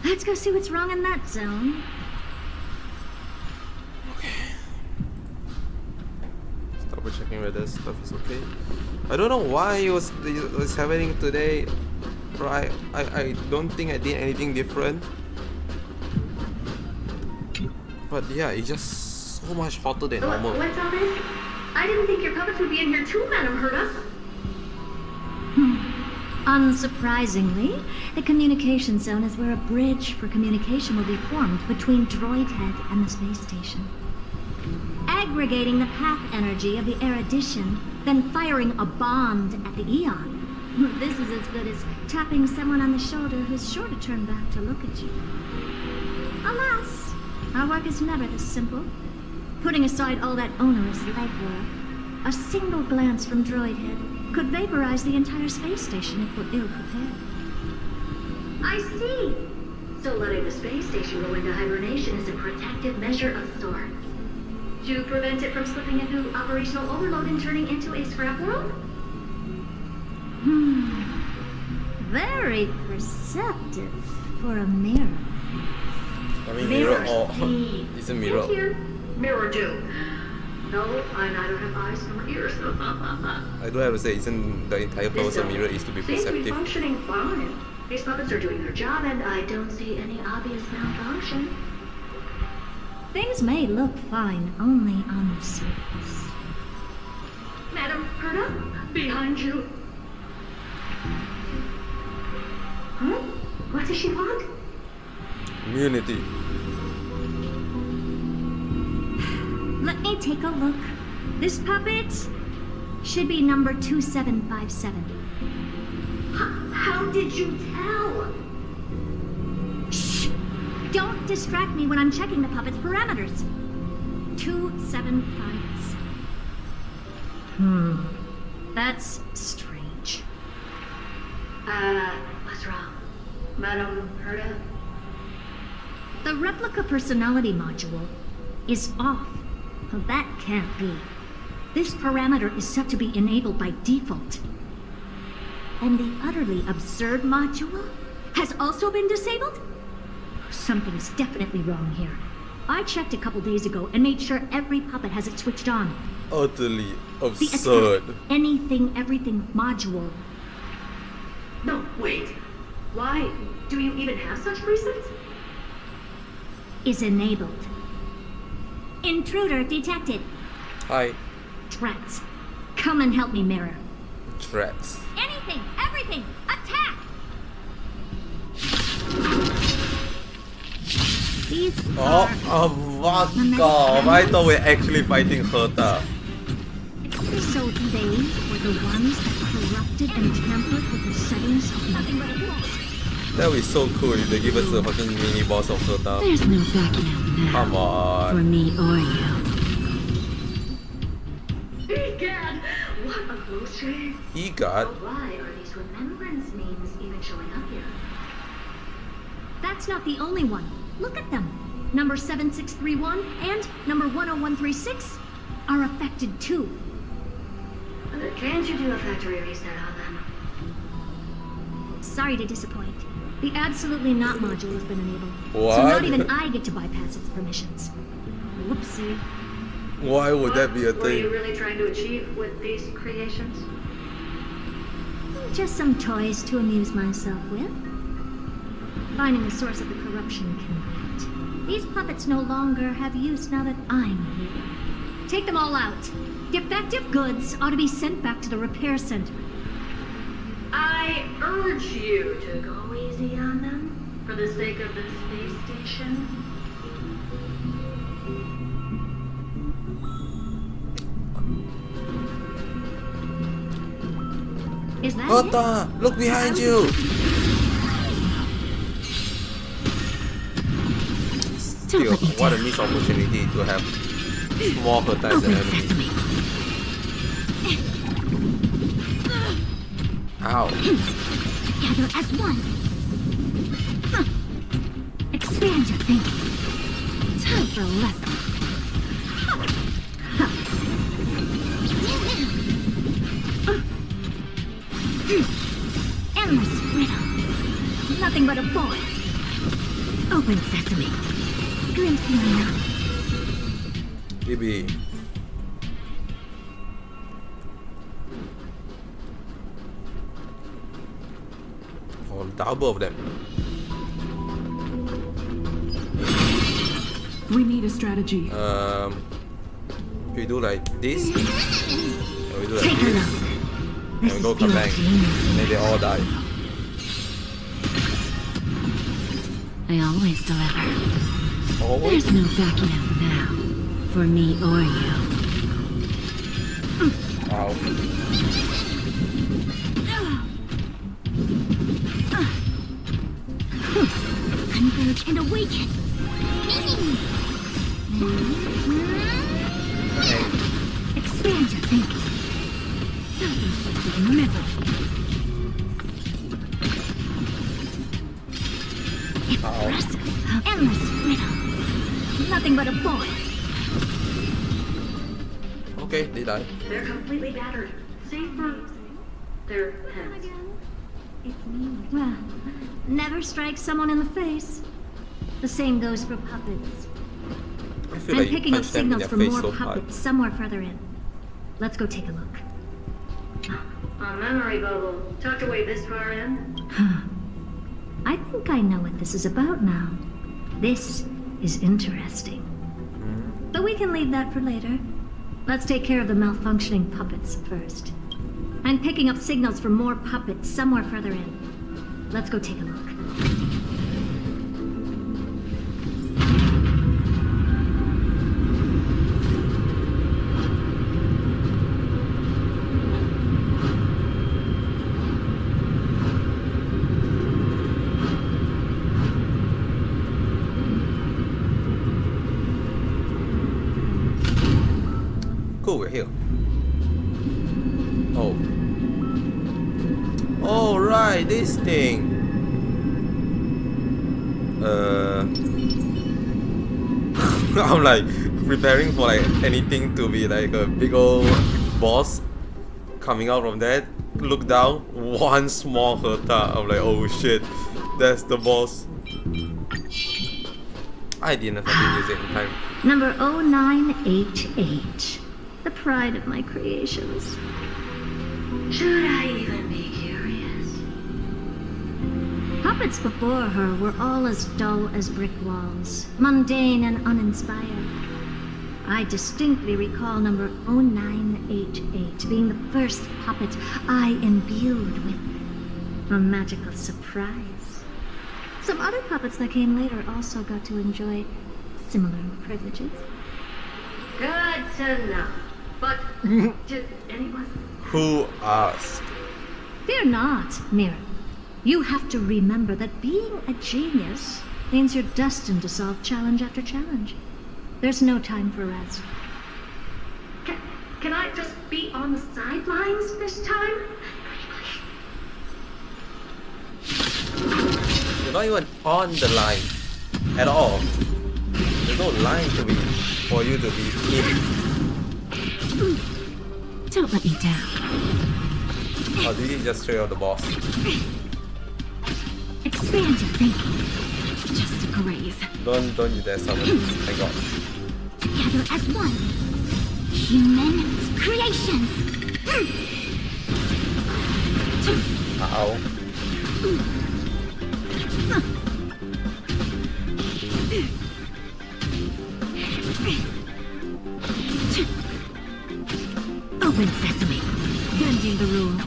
Let's go see what's wrong in that zone. Double checking whether stuff is okay. I don't know why it was happening today. Right? I don't think I did anything different. But yeah, it's just so much hotter than normal. What's all this? I didn't think your puppets would be in here too, Madam Herta. Unsurprisingly, the communication zone is where a bridge for communication will be formed between Droidhead and the space station. Aggregating the path energy of the erudition, then firing a bond at the Eon. This is as good as tapping someone on the shoulder who's sure to turn back to look at you. Alas, our work is never this simple. Putting aside all that onerous legwork, a single glance from Droidhead could vaporize the entire space station if we're ill-prepared. I see. So letting the space station go into hibernation is a protective measure of sorts. To prevent it from slipping into operational overload and turning into a scrap world? Very perceptive for a mirror. I mean, mirror or see. it's a mirror. Look here. Mirror do. No, I neither have eyes nor ears. I do have to say, isn't the entire purpose of mirror is to be Seems to be perceptive? functioning fine. These puppets are doing their job, and I don't see any obvious malfunction. Things may look fine only on the surface. Madam Herta, behind you. Huh? What does she want? Immunity. Let me take a look. This puppet should be number 2757. How did you tell? Shh! Don't distract me when I'm checking the puppet's parameters. 2757. That's strange. What's wrong? Madam Herta? The replica personality module is off. Well, that can't be. This parameter is set to be enabled by default. And the utterly absurd module has also been disabled? Something's definitely wrong here. I checked a couple days ago and made sure every puppet has it switched on. Utterly The absurd. attack, anything, everything module. No, wait. Why? Do you even have such presets? Is enabled. Intruder detected. Hi, Trats. Come and help me, Mirror. threats. Anything, everything, attack! These Oh, are... fuck off. I thought we're actually fighting Herta. So they were the ones that corrupted and tampered with the settings of nothing but a wall. That would be so cool if they give us a fucking mini boss of Herta. There's no backing out now. Come For on. me or you. Egad! What a close shave. He got. But why are these remembrance names even showing up here? That's not the only one. Look at them. Number 7631 and number 10136 are affected too. Can't you do a factory reset on them? Sorry to disappoint. The absolutely not module has been enabled. So What? not even I get to bypass its permissions. Whoopsie. Why would that be a What were you thing? really trying to achieve with these creations? Just some toys to amuse myself with. Finding the source of the corruption can wait. These puppets no longer have use now that I'm here. Take them all out. Defective goods ought to be sent back to the repair center. I urge you to go easy on them for the sake of the space station. Is that it? Herta, look behind you. Still, what a missed opportunity to have more Herta as an Open enemy. sesame. Ow. Together as one. Expand your thinking. Time for a lesson. Endless riddle. Nothing but a boy. Open sesame. Glimpsing enough. Maybe. Oh, double of them. We need a strategy. We do like this. And we do like Take a this. look. And This we is go pure bang. genius. And then they all die. I always deliver. Always? There's no backing out now. For me or you. Ow. Converge and awaken. Hey. Expand your thinking. Self-inflicted misery. Impressive. Endless riddle. Nothing but a boy. Okay, they die. They're completely battered, save for their heads. Well, never strike someone in the face. The same goes for puppets. I feel I'm like you picking up punch them in signals their from face more so hard. puppets somewhere further in. Let's go take a look. A memory bubble, tucked away this far in. I think I know what this is about now. This is interesting. But we can leave that for later. Let's take care of the malfunctioning puppets first. I'm picking up signals from more puppets somewhere further in. Let's go take a look. Cool, we're here. Oh. Oh, right, this thing. I'm like, preparing for like anything to be like a big old boss coming out from that. Look down, one small Herta. I'm like, oh shit, that's the boss. I didn't have been using time. Number 0988. The pride of my creations. Should I even be curious? Puppets before her were all as dull as brick walls, mundane and uninspired. I distinctly recall number 0988 being the first puppet I imbued with a magical surprise. Some other puppets that came later also got to enjoy similar privileges. Good to know. But did anyone? Who asked? Fear not, Mira. You have to remember that being a genius means you're destined to solve challenge after challenge. There's no time for rest. Can I just be on the sidelines this time? You're not even on the line at all. There's no line to be for you to be in. Don't let me down. Or did you just straight out the boss? Expand your thinking. Just a graze. Don't you dare summon. Thank God. Together as one. Human creations. Ow. Open sesame. Bending the rules.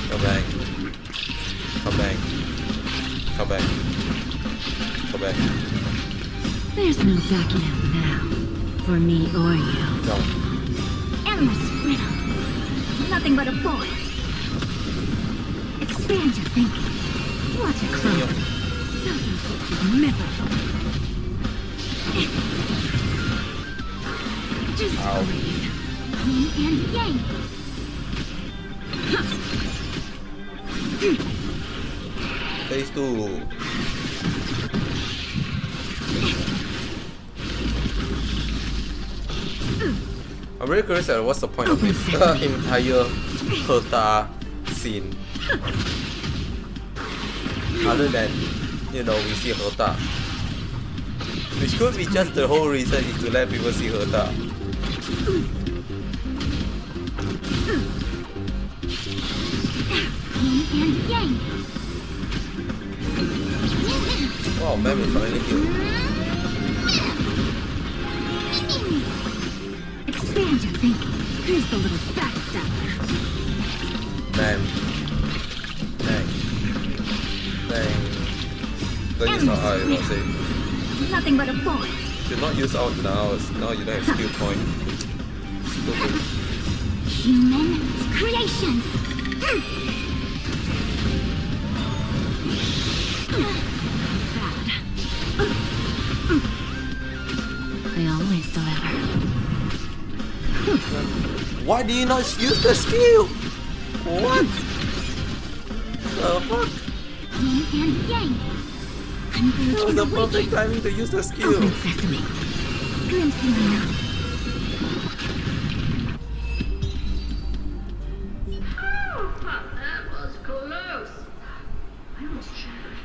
Come back. Come back. Come back. Come back. There's no backing out now. For me or you. No. Endless riddle. Nothing but a void. Expand your thinking. What a clue. Miserable. Just Ow. breathe. Yin and yang. Phase 2. I'm really curious at what's the point of this entire Herta scene. Other than, you know, we see Herta. Which could be just the whole reason is to let people see Herta. Yin and yang. Oh man, we finally killed. Expand your thinking. Here's the little backstabber. Man. Dang. Dang. Don't use our eye, I'll say. Nothing but a void. Should not use out now, now you don't have skill point. Stupid. Human creations. Bad. They always deliver. Why do you not use the skill? What? The fuck? Yin and yang. That was the perfect timing to use the skill. Open sesame. Glimpse in the mouth. Oh, that was close. I almost shattered.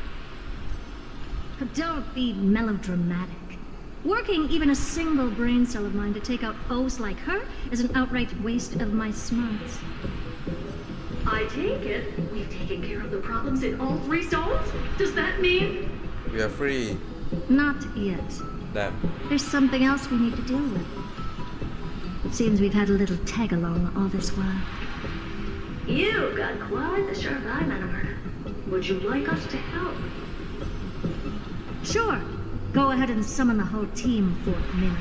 Don't be melodramatic. Working even a single brain cell of mine to take out foes like her is an outright waste of my smarts. I take it we've taken care of the problems in all three zones? Does that mean? We are free. Not yet. Damn. There's something else we need to deal with. It seems we've had a little tag-along all this while. You've got quite the sharp eye, Madam Herta. Would you like us to help? Sure. Go ahead and summon the whole team, Fourth Mirror.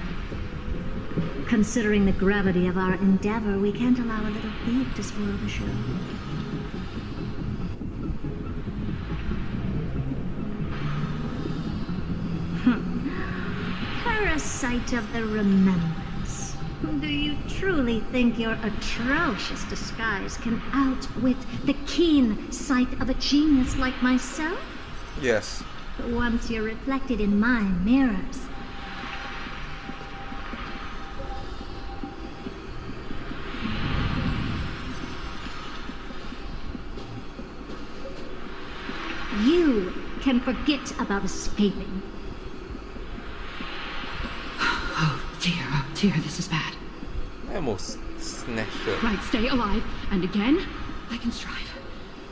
Considering the gravity of our endeavor, we can't allow a little thief to spoil the show. Parasite of the remembrance. Do you truly think your atrocious disguise can outwit the keen sight of a genius like myself? Yes. once you're reflected in my mirrors. You can forget about escaping. Oh dear, this is bad. I almost snatched her. Right, stay alive, and again, I can strive.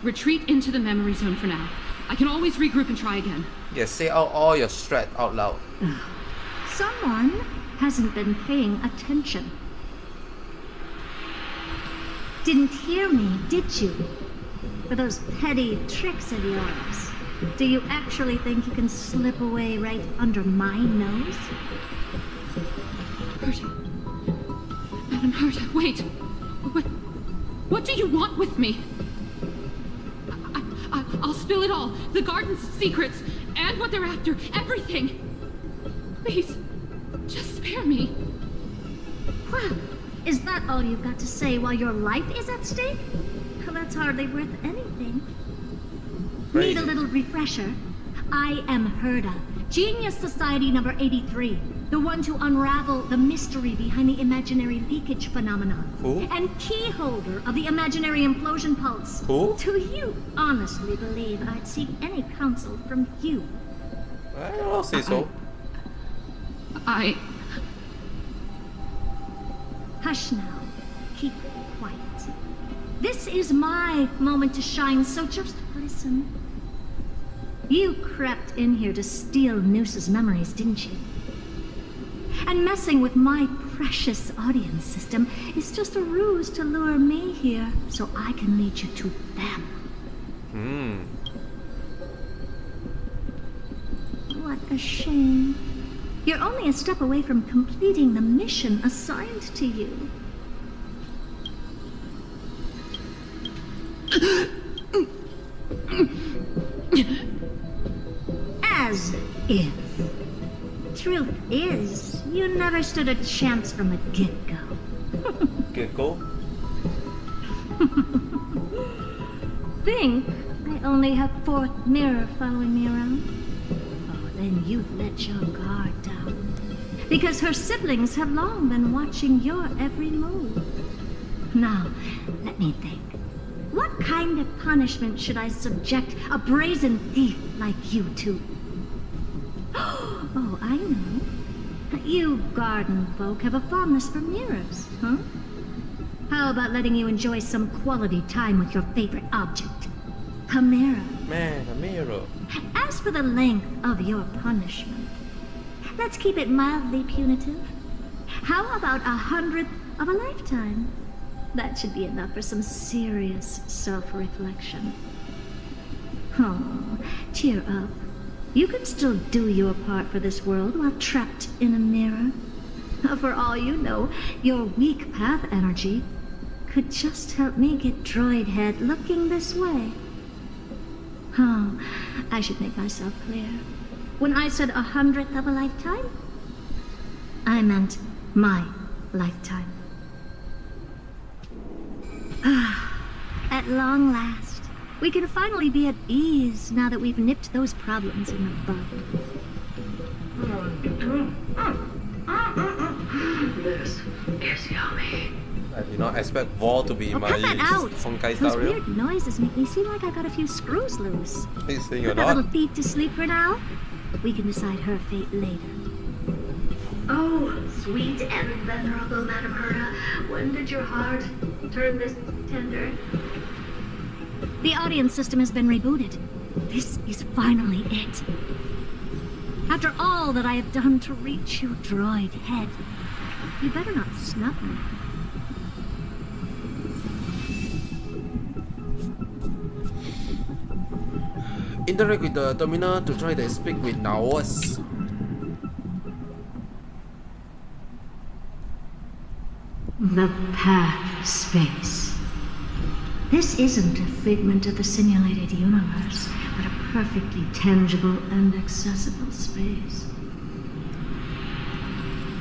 Retreat into the memory zone for now. I can always regroup and try again. Yeah, say out all your strat out loud. Someone hasn't been paying attention. Didn't hear me, did you? For those petty tricks of yours. Do you actually think you can slip away right under my nose? Herta. Madam Herta, wait. What do you want with me? I'll spill it all. The garden's secrets, and what they're after. Everything. Please, just spare me. Well, is that all you've got to say while your life is at stake? Well, that's hardly worth anything. Need a little refresher? I am Herta, Genius Society number 83. The one to unravel the mystery behind the imaginary leakage phenomenon. Who? And key holder of the imaginary implosion pulse. Who? Do you honestly believe I'd seek any counsel from you? I don't say so. Hush now. Keep quiet. This is my moment to shine, so just listen. You crept in here to steal Noose's memories, didn't you? And messing with my precious audience system is just a ruse to lure me here so I can lead you to them. What a shame. You're only a step away from completing the mission assigned to you. As if. Truth is, you never stood a chance from the get-go. Get-go? Think I only have fourth mirror following me around? Oh, then you've let your guard down. Because her siblings have long been watching your every move. Now, let me think. What kind of punishment should I subject a brazen thief like you to? Oh, I know. You garden folk have a fondness for mirrors, huh? How about letting you enjoy some quality time with your favorite object? A mirror. Man, a mirror. As for the length of your punishment, let's keep it mildly punitive. How about 100th of a lifetime? That should be enough for some serious self-reflection. Oh, cheer up. You can still do your part for this world while trapped in a mirror. For all you know, your weak path energy could just help me get droid head looking this way. Oh, I should make myself clear. When I said 100th of a lifetime, I meant my lifetime. At long last, we can finally be at ease now that we've nipped those problems in the bud. This is yummy. I did not expect Vol to be my Cut that out! Honkai Those style. weird noises make me seem like I got a few screws loose. Please say you're Put that little not. thief to sleep for now. We can decide her fate later. Oh, sweet and venerable Madam Herta, when did your heart turn this tender? The audience system has been rebooted. This is finally it. After all that I have done to reach you, droid head, you better not snub me. Interact with the terminal to try to speak with Naos. The path of space. This isn't a figment of the simulated universe, but a perfectly tangible and accessible space.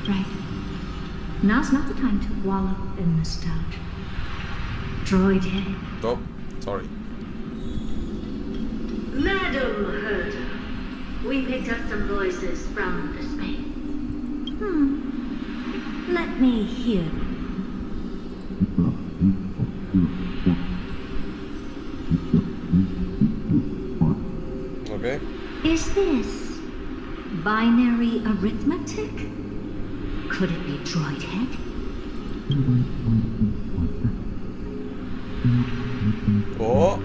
Right. Now's not the time to wallow in nostalgia. Droid head. Oh, sorry. Madam Herta, We picked up some voices from the space. Let me hear. Okay. Is this binary arithmetic? Could it be droid head? Oh,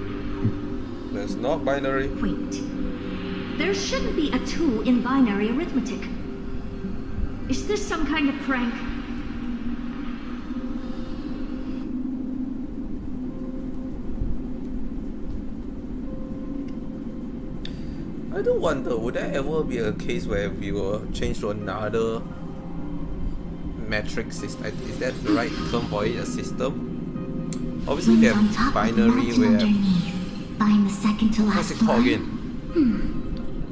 that's not binary. Wait. There shouldn't be a 2 in binary arithmetic. Is this some kind of prank? I do wonder, would there ever be a case where we will change to another metric system? Is that the right term for it? A system? Obviously, we on have top binary, with we nuts have. underneath, buying the second to What's last it called one. again?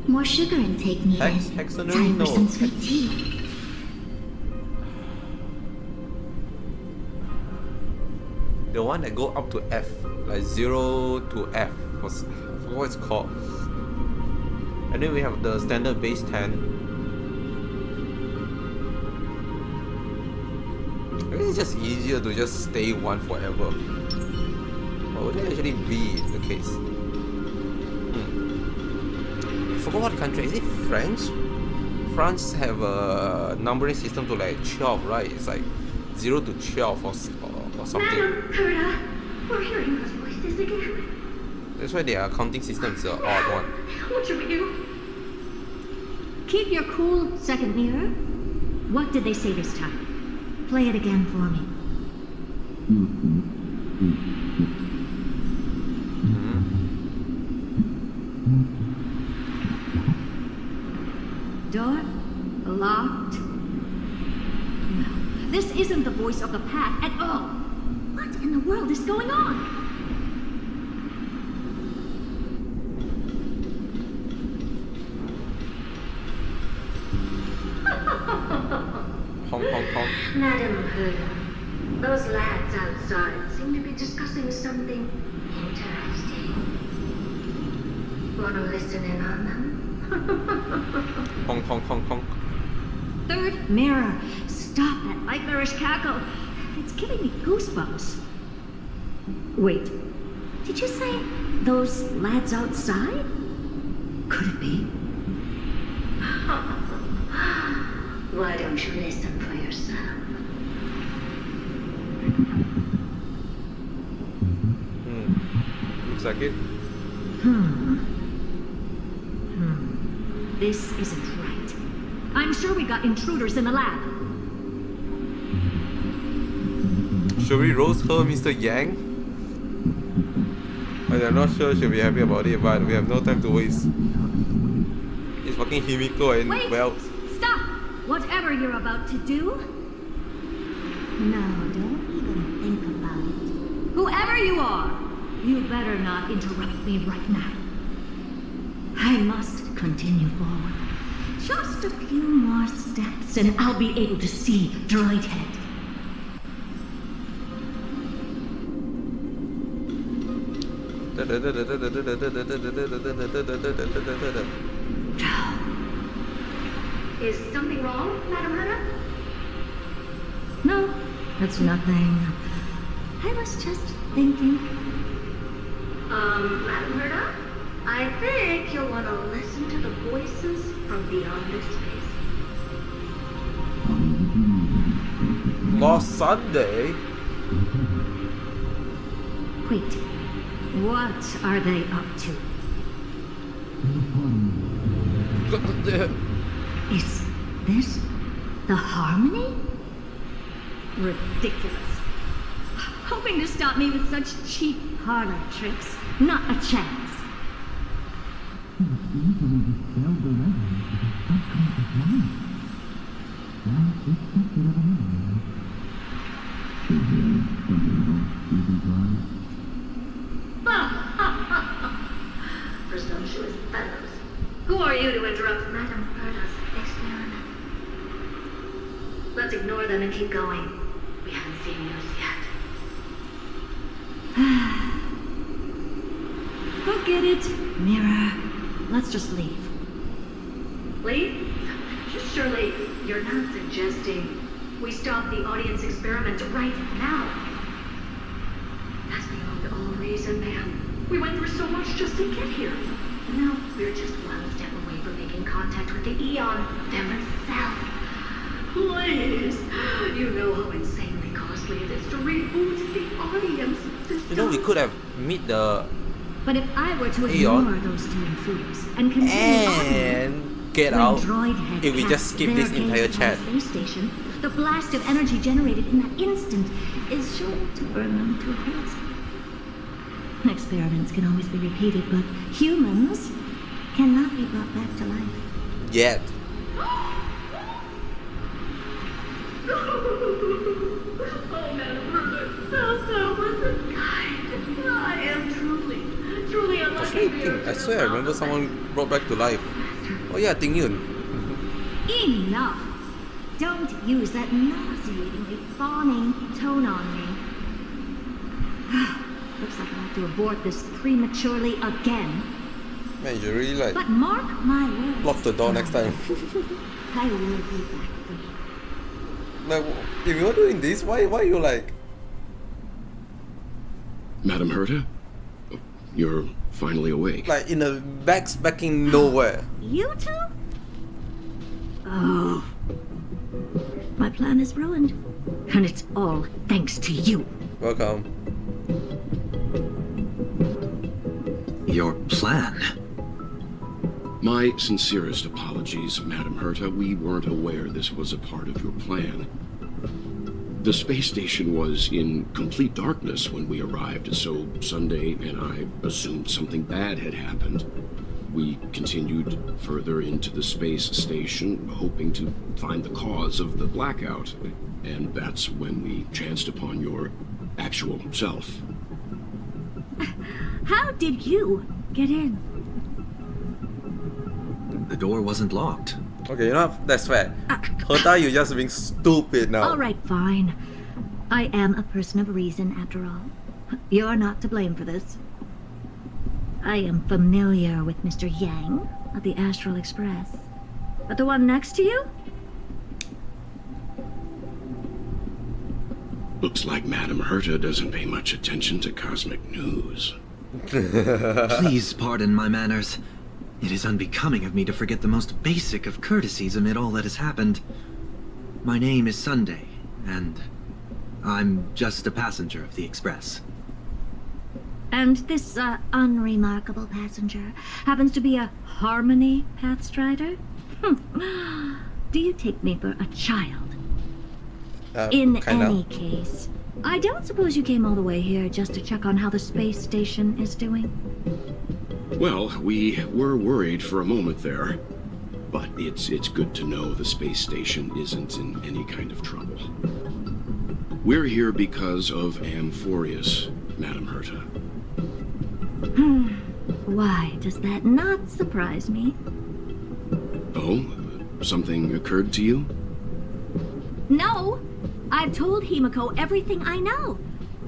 More sugar intake needed. Hexanary? Time No. for some sweet tea. The one that go up to F, like 0 to F. I forgot what it's called. And then we have the standard base 10. I think it's just easier to just stay one forever. But would that actually be the case? I forgot what country. Is it French? France have a numbering system to like 12, right? It's like 0 to 12 or something. Madam Gerda, we're hearing those voices again. That's why their accounting system is an odd one. What should we do? Keep your cool, second mirror. What did they say this time? Play it again for me. Door locked. No, this isn't the voice of the pack at all. What in the world is going on? Hong Kong Kong. Madam Gerda, those lads outside seem to be discussing something interesting. Wanna listen in on them? Hong Kong Kong Kong. Third mirror. Stop that nightmarish cackle. It's giving me goosebumps. Wait, did you say those lads outside? Could it be? Why don't you listen for yourself? Looks like it. This isn't right. I'm sure we got intruders in the lab. Should we roast her, Mr. Yang? I'm not sure she'll be happy about it, but we have no time to waste. It's fucking Himiko and Wait! well. Stop! Whatever you're about to do. No, don't even think about it. Whoever you are, you better not interrupt me right now. I must continue forward. Just a few more steps and I'll be able to see Droid Head. Is something wrong, Madam Gerda? No, that's nothing. I was just thinking. Madam Gerda? I think you'll want to listen to the voices from beyond this space. Last Sunday? Wait, what are they up to? Is this the harmony? Ridiculous. Hoping to stop me with such cheap parlor tricks. Not a chance. Presumptuous fellows. Who are you to interrupt Madam Gerda's experiment? Let's ignore them and keep going. We haven't seen news yet. Forget it, Mirror. Let's just leave. Please? Surely you're not suggesting we stop the audience experiment right now? That's beyond all reason, man. We went through so much just to get here. Now we're just one step away from making contact with the Eon themselves. Please, you know how insanely costly it is to reboot the audience system. You know, we could have meet the But if I were to Eon ignore those two intruders and continue on, and get when out Droidhead if we just cast skip their this entire gaze upon chat. the space station, the blast of energy generated in that instant is sure to burn them to a crisp. Experiments can always be repeated, but humans cannot be brought back to life. Yet. Oh, Madam Herbert, so kind. I am truly I unlucky. swear I remember someone brought back to life. Oh yeah, Ting Yun. Enough! Don't use that nauseatingly fawning tone on me. Looks like I'll have to abort this prematurely again. Man, you really like But mark my words. lock the door next time. I will be back for you. Like, if you're doing this, why you like? Madam Herta? You're finally awake. Like in the backing nowhere. You two? Oh. My plan is ruined. And it's all thanks to you. Welcome. Your plan? My sincerest apologies, Madam Herta. We weren't aware this was a part of your plan. The space station was in complete darkness when we arrived, so Sunday and I assumed something bad had happened. We continued further into the space station, hoping to find the cause of the blackout. And that's when we chanced upon your actual self. How did you get in? The door wasn't locked. Okay, you know what? That's fair. Herta, you're just being stupid now. All right, fine. I am a person of reason, after all. You're not to blame for this. I am familiar with Mr. Yang of the Astral Express. But the one next to you? Looks like Madam Herta doesn't pay much attention to cosmic news. Please pardon my manners. It is unbecoming of me to forget the most basic of courtesies amid all that has happened. My name is Sunday, and I'm just a passenger of the Express. And this, unremarkable passenger happens to be a Harmony Pathstrider? Do you take me for a child? In kinda. any case, I don't suppose you came all the way here just to check on how the space station is doing? Well, we were worried for a moment there, but it's good to know the space station isn't in any kind of trouble. We're here because of Amphorius, Madam Herta. Why does that not surprise me? Oh, something occurred to you? No! I've told Himiko everything I know.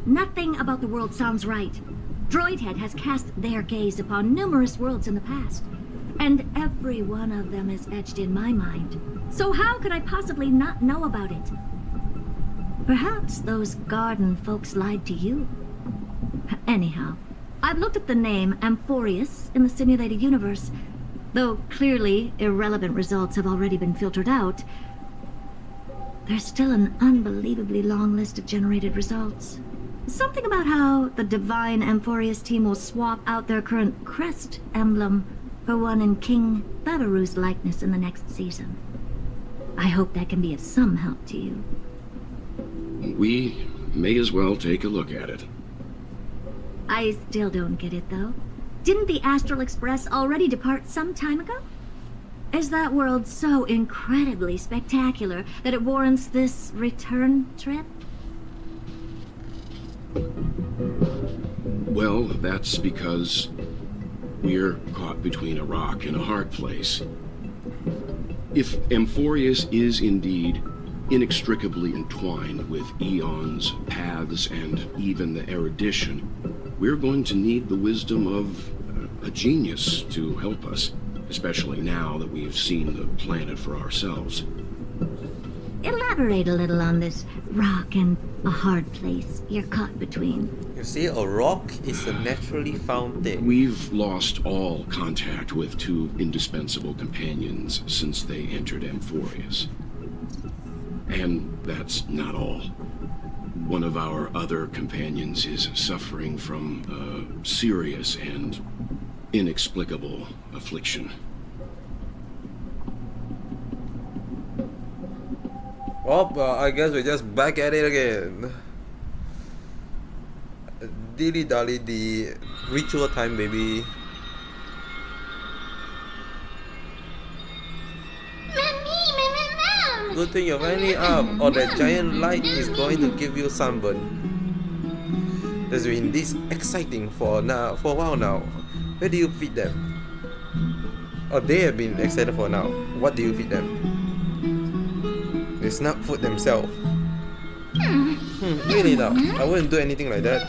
Nothing about the world sounds right. Droidhead has cast their gaze upon numerous worlds in the past, and every one of them is etched in my mind. So how could I possibly not know about it? Perhaps those garden folks lied to you. Anyhow, I've looked up the name Amphorius in the simulated universe. Though clearly irrelevant results have already been filtered out, there's still an unbelievably long list of generated results. Something about how the Divine Amphorius team will swap out their current crest emblem for one in King Babaru's likeness in the next season. I hope that can be of some help to you. We may as well take a look at it. I still don't get it, though. Didn't the Astral Express already depart some time ago? Is that world so incredibly spectacular that it warrants this return trip? Well, that's because we're caught between a rock and a hard place. If Amphorius is indeed inextricably entwined with eons, paths, and even the erudition, we're going to need the wisdom of a genius to help us. especially now that we've seen the planet for ourselves. Elaborate a little on this rock and a hard place you're caught between. You see, a rock is a naturally found thing. We've lost all contact with two indispensable companions since they entered Amphorius. And that's not all. One of our other companions is suffering from a serious and inexplicable affliction. Oh, I guess we're just back at it again. Dilly dally, the ritual time, baby. Good thing you're finally up, or that giant light is going to give you sunburn. That's been this exciting for a while now. Where do you feed them? Or they have been excited for now. What do you feed them? They snap food themselves. Really now? I wouldn't do anything like that.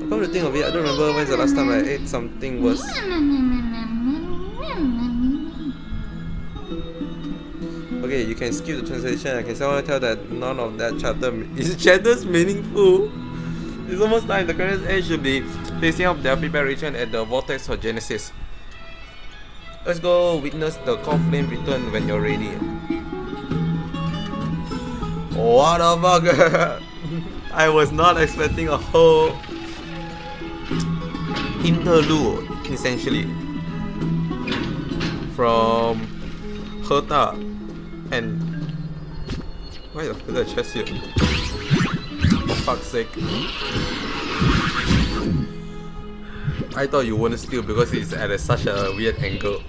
Come to think of it, I don't remember when's the last time I ate something worse. Okay, you can skip the translation. I can somehow tell that none of that chatter's meaningful. It's almost time. The current end should be facing up their preparation at the vortex for Genesis. Let's go witness the core flame return when you're ready. What the fuck? I was not expecting a whole interlude, essentially, from Herta and why the fuck is that chest here? For fuck's sake. I thought you wouldn't steal because it's at such a weird angle.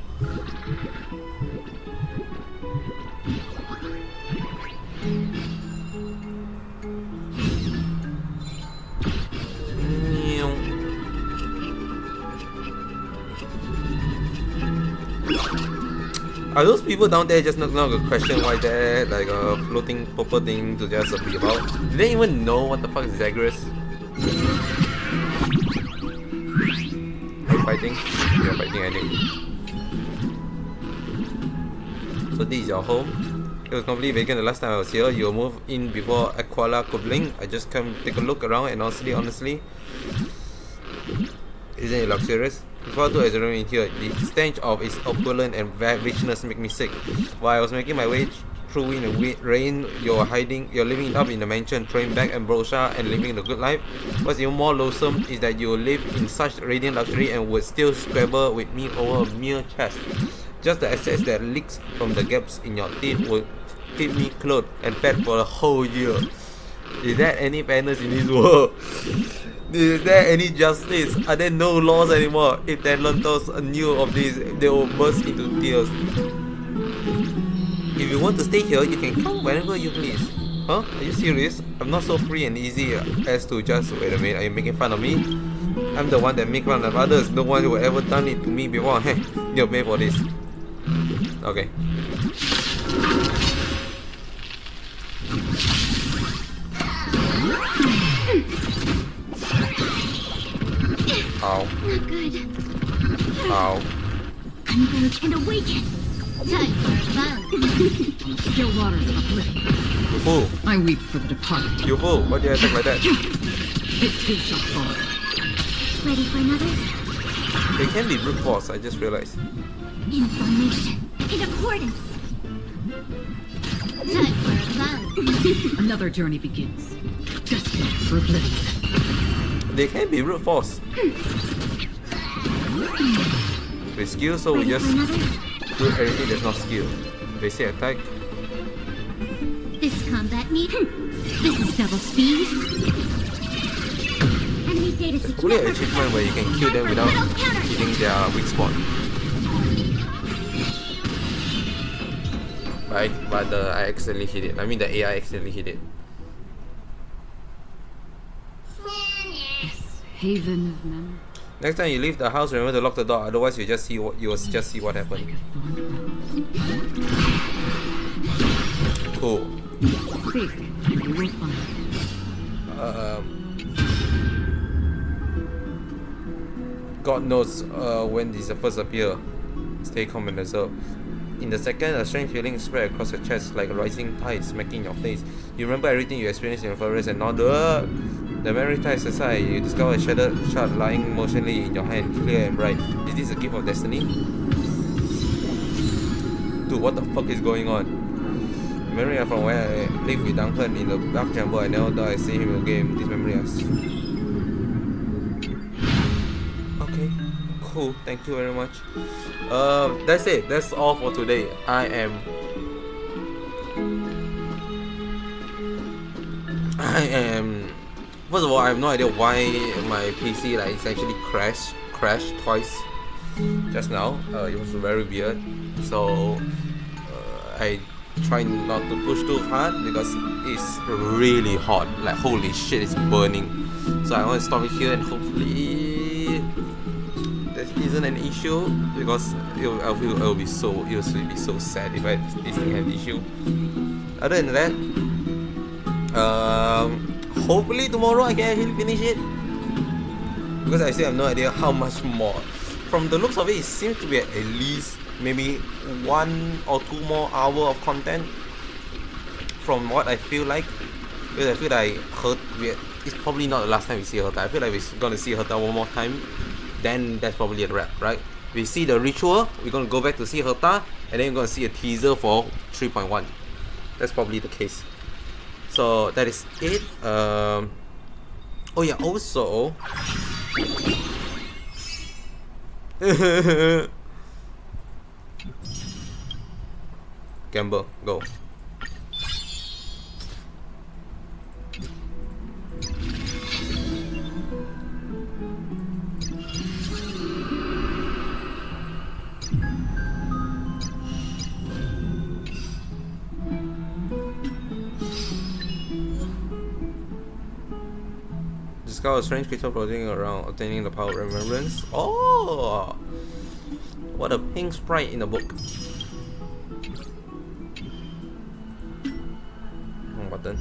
Are those people down there just not a question why they're like a floating purple thing to just be about? Do they even know what the fuck is Zagreus? Are you fighting? You're fighting, I think. So this is your home. It was completely vacant the last time I was here. You moved in before Aquala could blink. I just come take a look around and honestly, isn't it luxurious? Before too exuberant in here, the stench of its opulence and richness make me sick. While I was making my way through wind and rain, you're living up in the mansion, throwing back ambrosia and living the good life. What's even more loathsome is that you live in such radiant luxury and would still squabble with me over a mere chest. Just the assets that leaks from the gaps in your teeth would keep me clothed and fed for a whole year. Is there any fairness in this world? Is there any justice? Are there no laws anymore? If the Atlantos knew of this, they will burst into tears. If you want to stay here, you can come whenever you please. Huh? Are you serious? I'm not so free and easy as to just... Wait a minute, are you making fun of me? I'm the one that makes fun of others. No one who ever done it to me before. Hey, you'll pay for this. Okay. Ow. Not good. Ow. Converge and awaken. Time for a vow. Still waters of oblivion. You fool. I weep for the departed. You fool. Why do you attack like that? It too shall fall. Ready for another? They can be brute force, I just realized. Information. In accordance. Time for a vow. Another journey begins. Destined for oblivion. They can be brute force. With skill, so we Ready just for another? do everything that's not skill. They say attack. This combat need. This is double speed. Enemy data secure. Probably an achievement where you can kill them without hitting their weak spot. But I accidentally hit it. I mean the AI accidentally hit it. This haven of memory. Next time you leave the house, remember to lock the door. Otherwise, you will just see what happened. Cool. Safe. You will find. God knows when these first appear. Stay calm and reserve. In the second, a strange feeling spread across your chest like a rising tide smacking your face. You remember everything you experienced in the forest and nod. The memory tide aside, you discover a shattered shard lying motionlessly in your hand, clear and bright. Is this a gift of destiny? Dude, what the fuck is going on? Memory from where I lived with Duncan in the dark chamber. I never thought I'd see him again. This memory is... Okay, cool. Thank you very much. That's it. That's all for today. I am first of all, I have no idea why my PC like essentially crashed twice just now. It was very weird. So I try not to push too hard because it's really hot. Like holy shit, it's burning. So I want to stop it here and hopefully there isn't an issue because it'll be so sad if this thing had an issue. Other than that, hopefully tomorrow I can actually finish it because I still have no idea how much more. From the looks of it, it seems to be at least maybe 1 or 2 more hours of content from what I feel like, because I feel like it's probably not the last time we see Herta. I feel like we're gonna see Herta one more time, then that's probably a wrap, right? We see the ritual, we're gonna go back to see Herta, and then we're gonna see a teaser for 3.1. That's probably the case. So that is it. Oh yeah, also Gamble, go. Discover a strange creature floating around, obtaining the power of remembrance. Oh! What a pink sprite in the book. Button.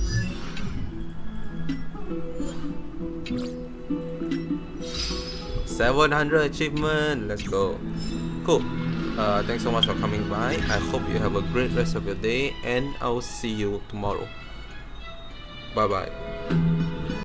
$700 achievement. Let's go. Cool. Thanks so much for coming by. I hope you have a great rest of your day, and I'll see you tomorrow. Bye bye.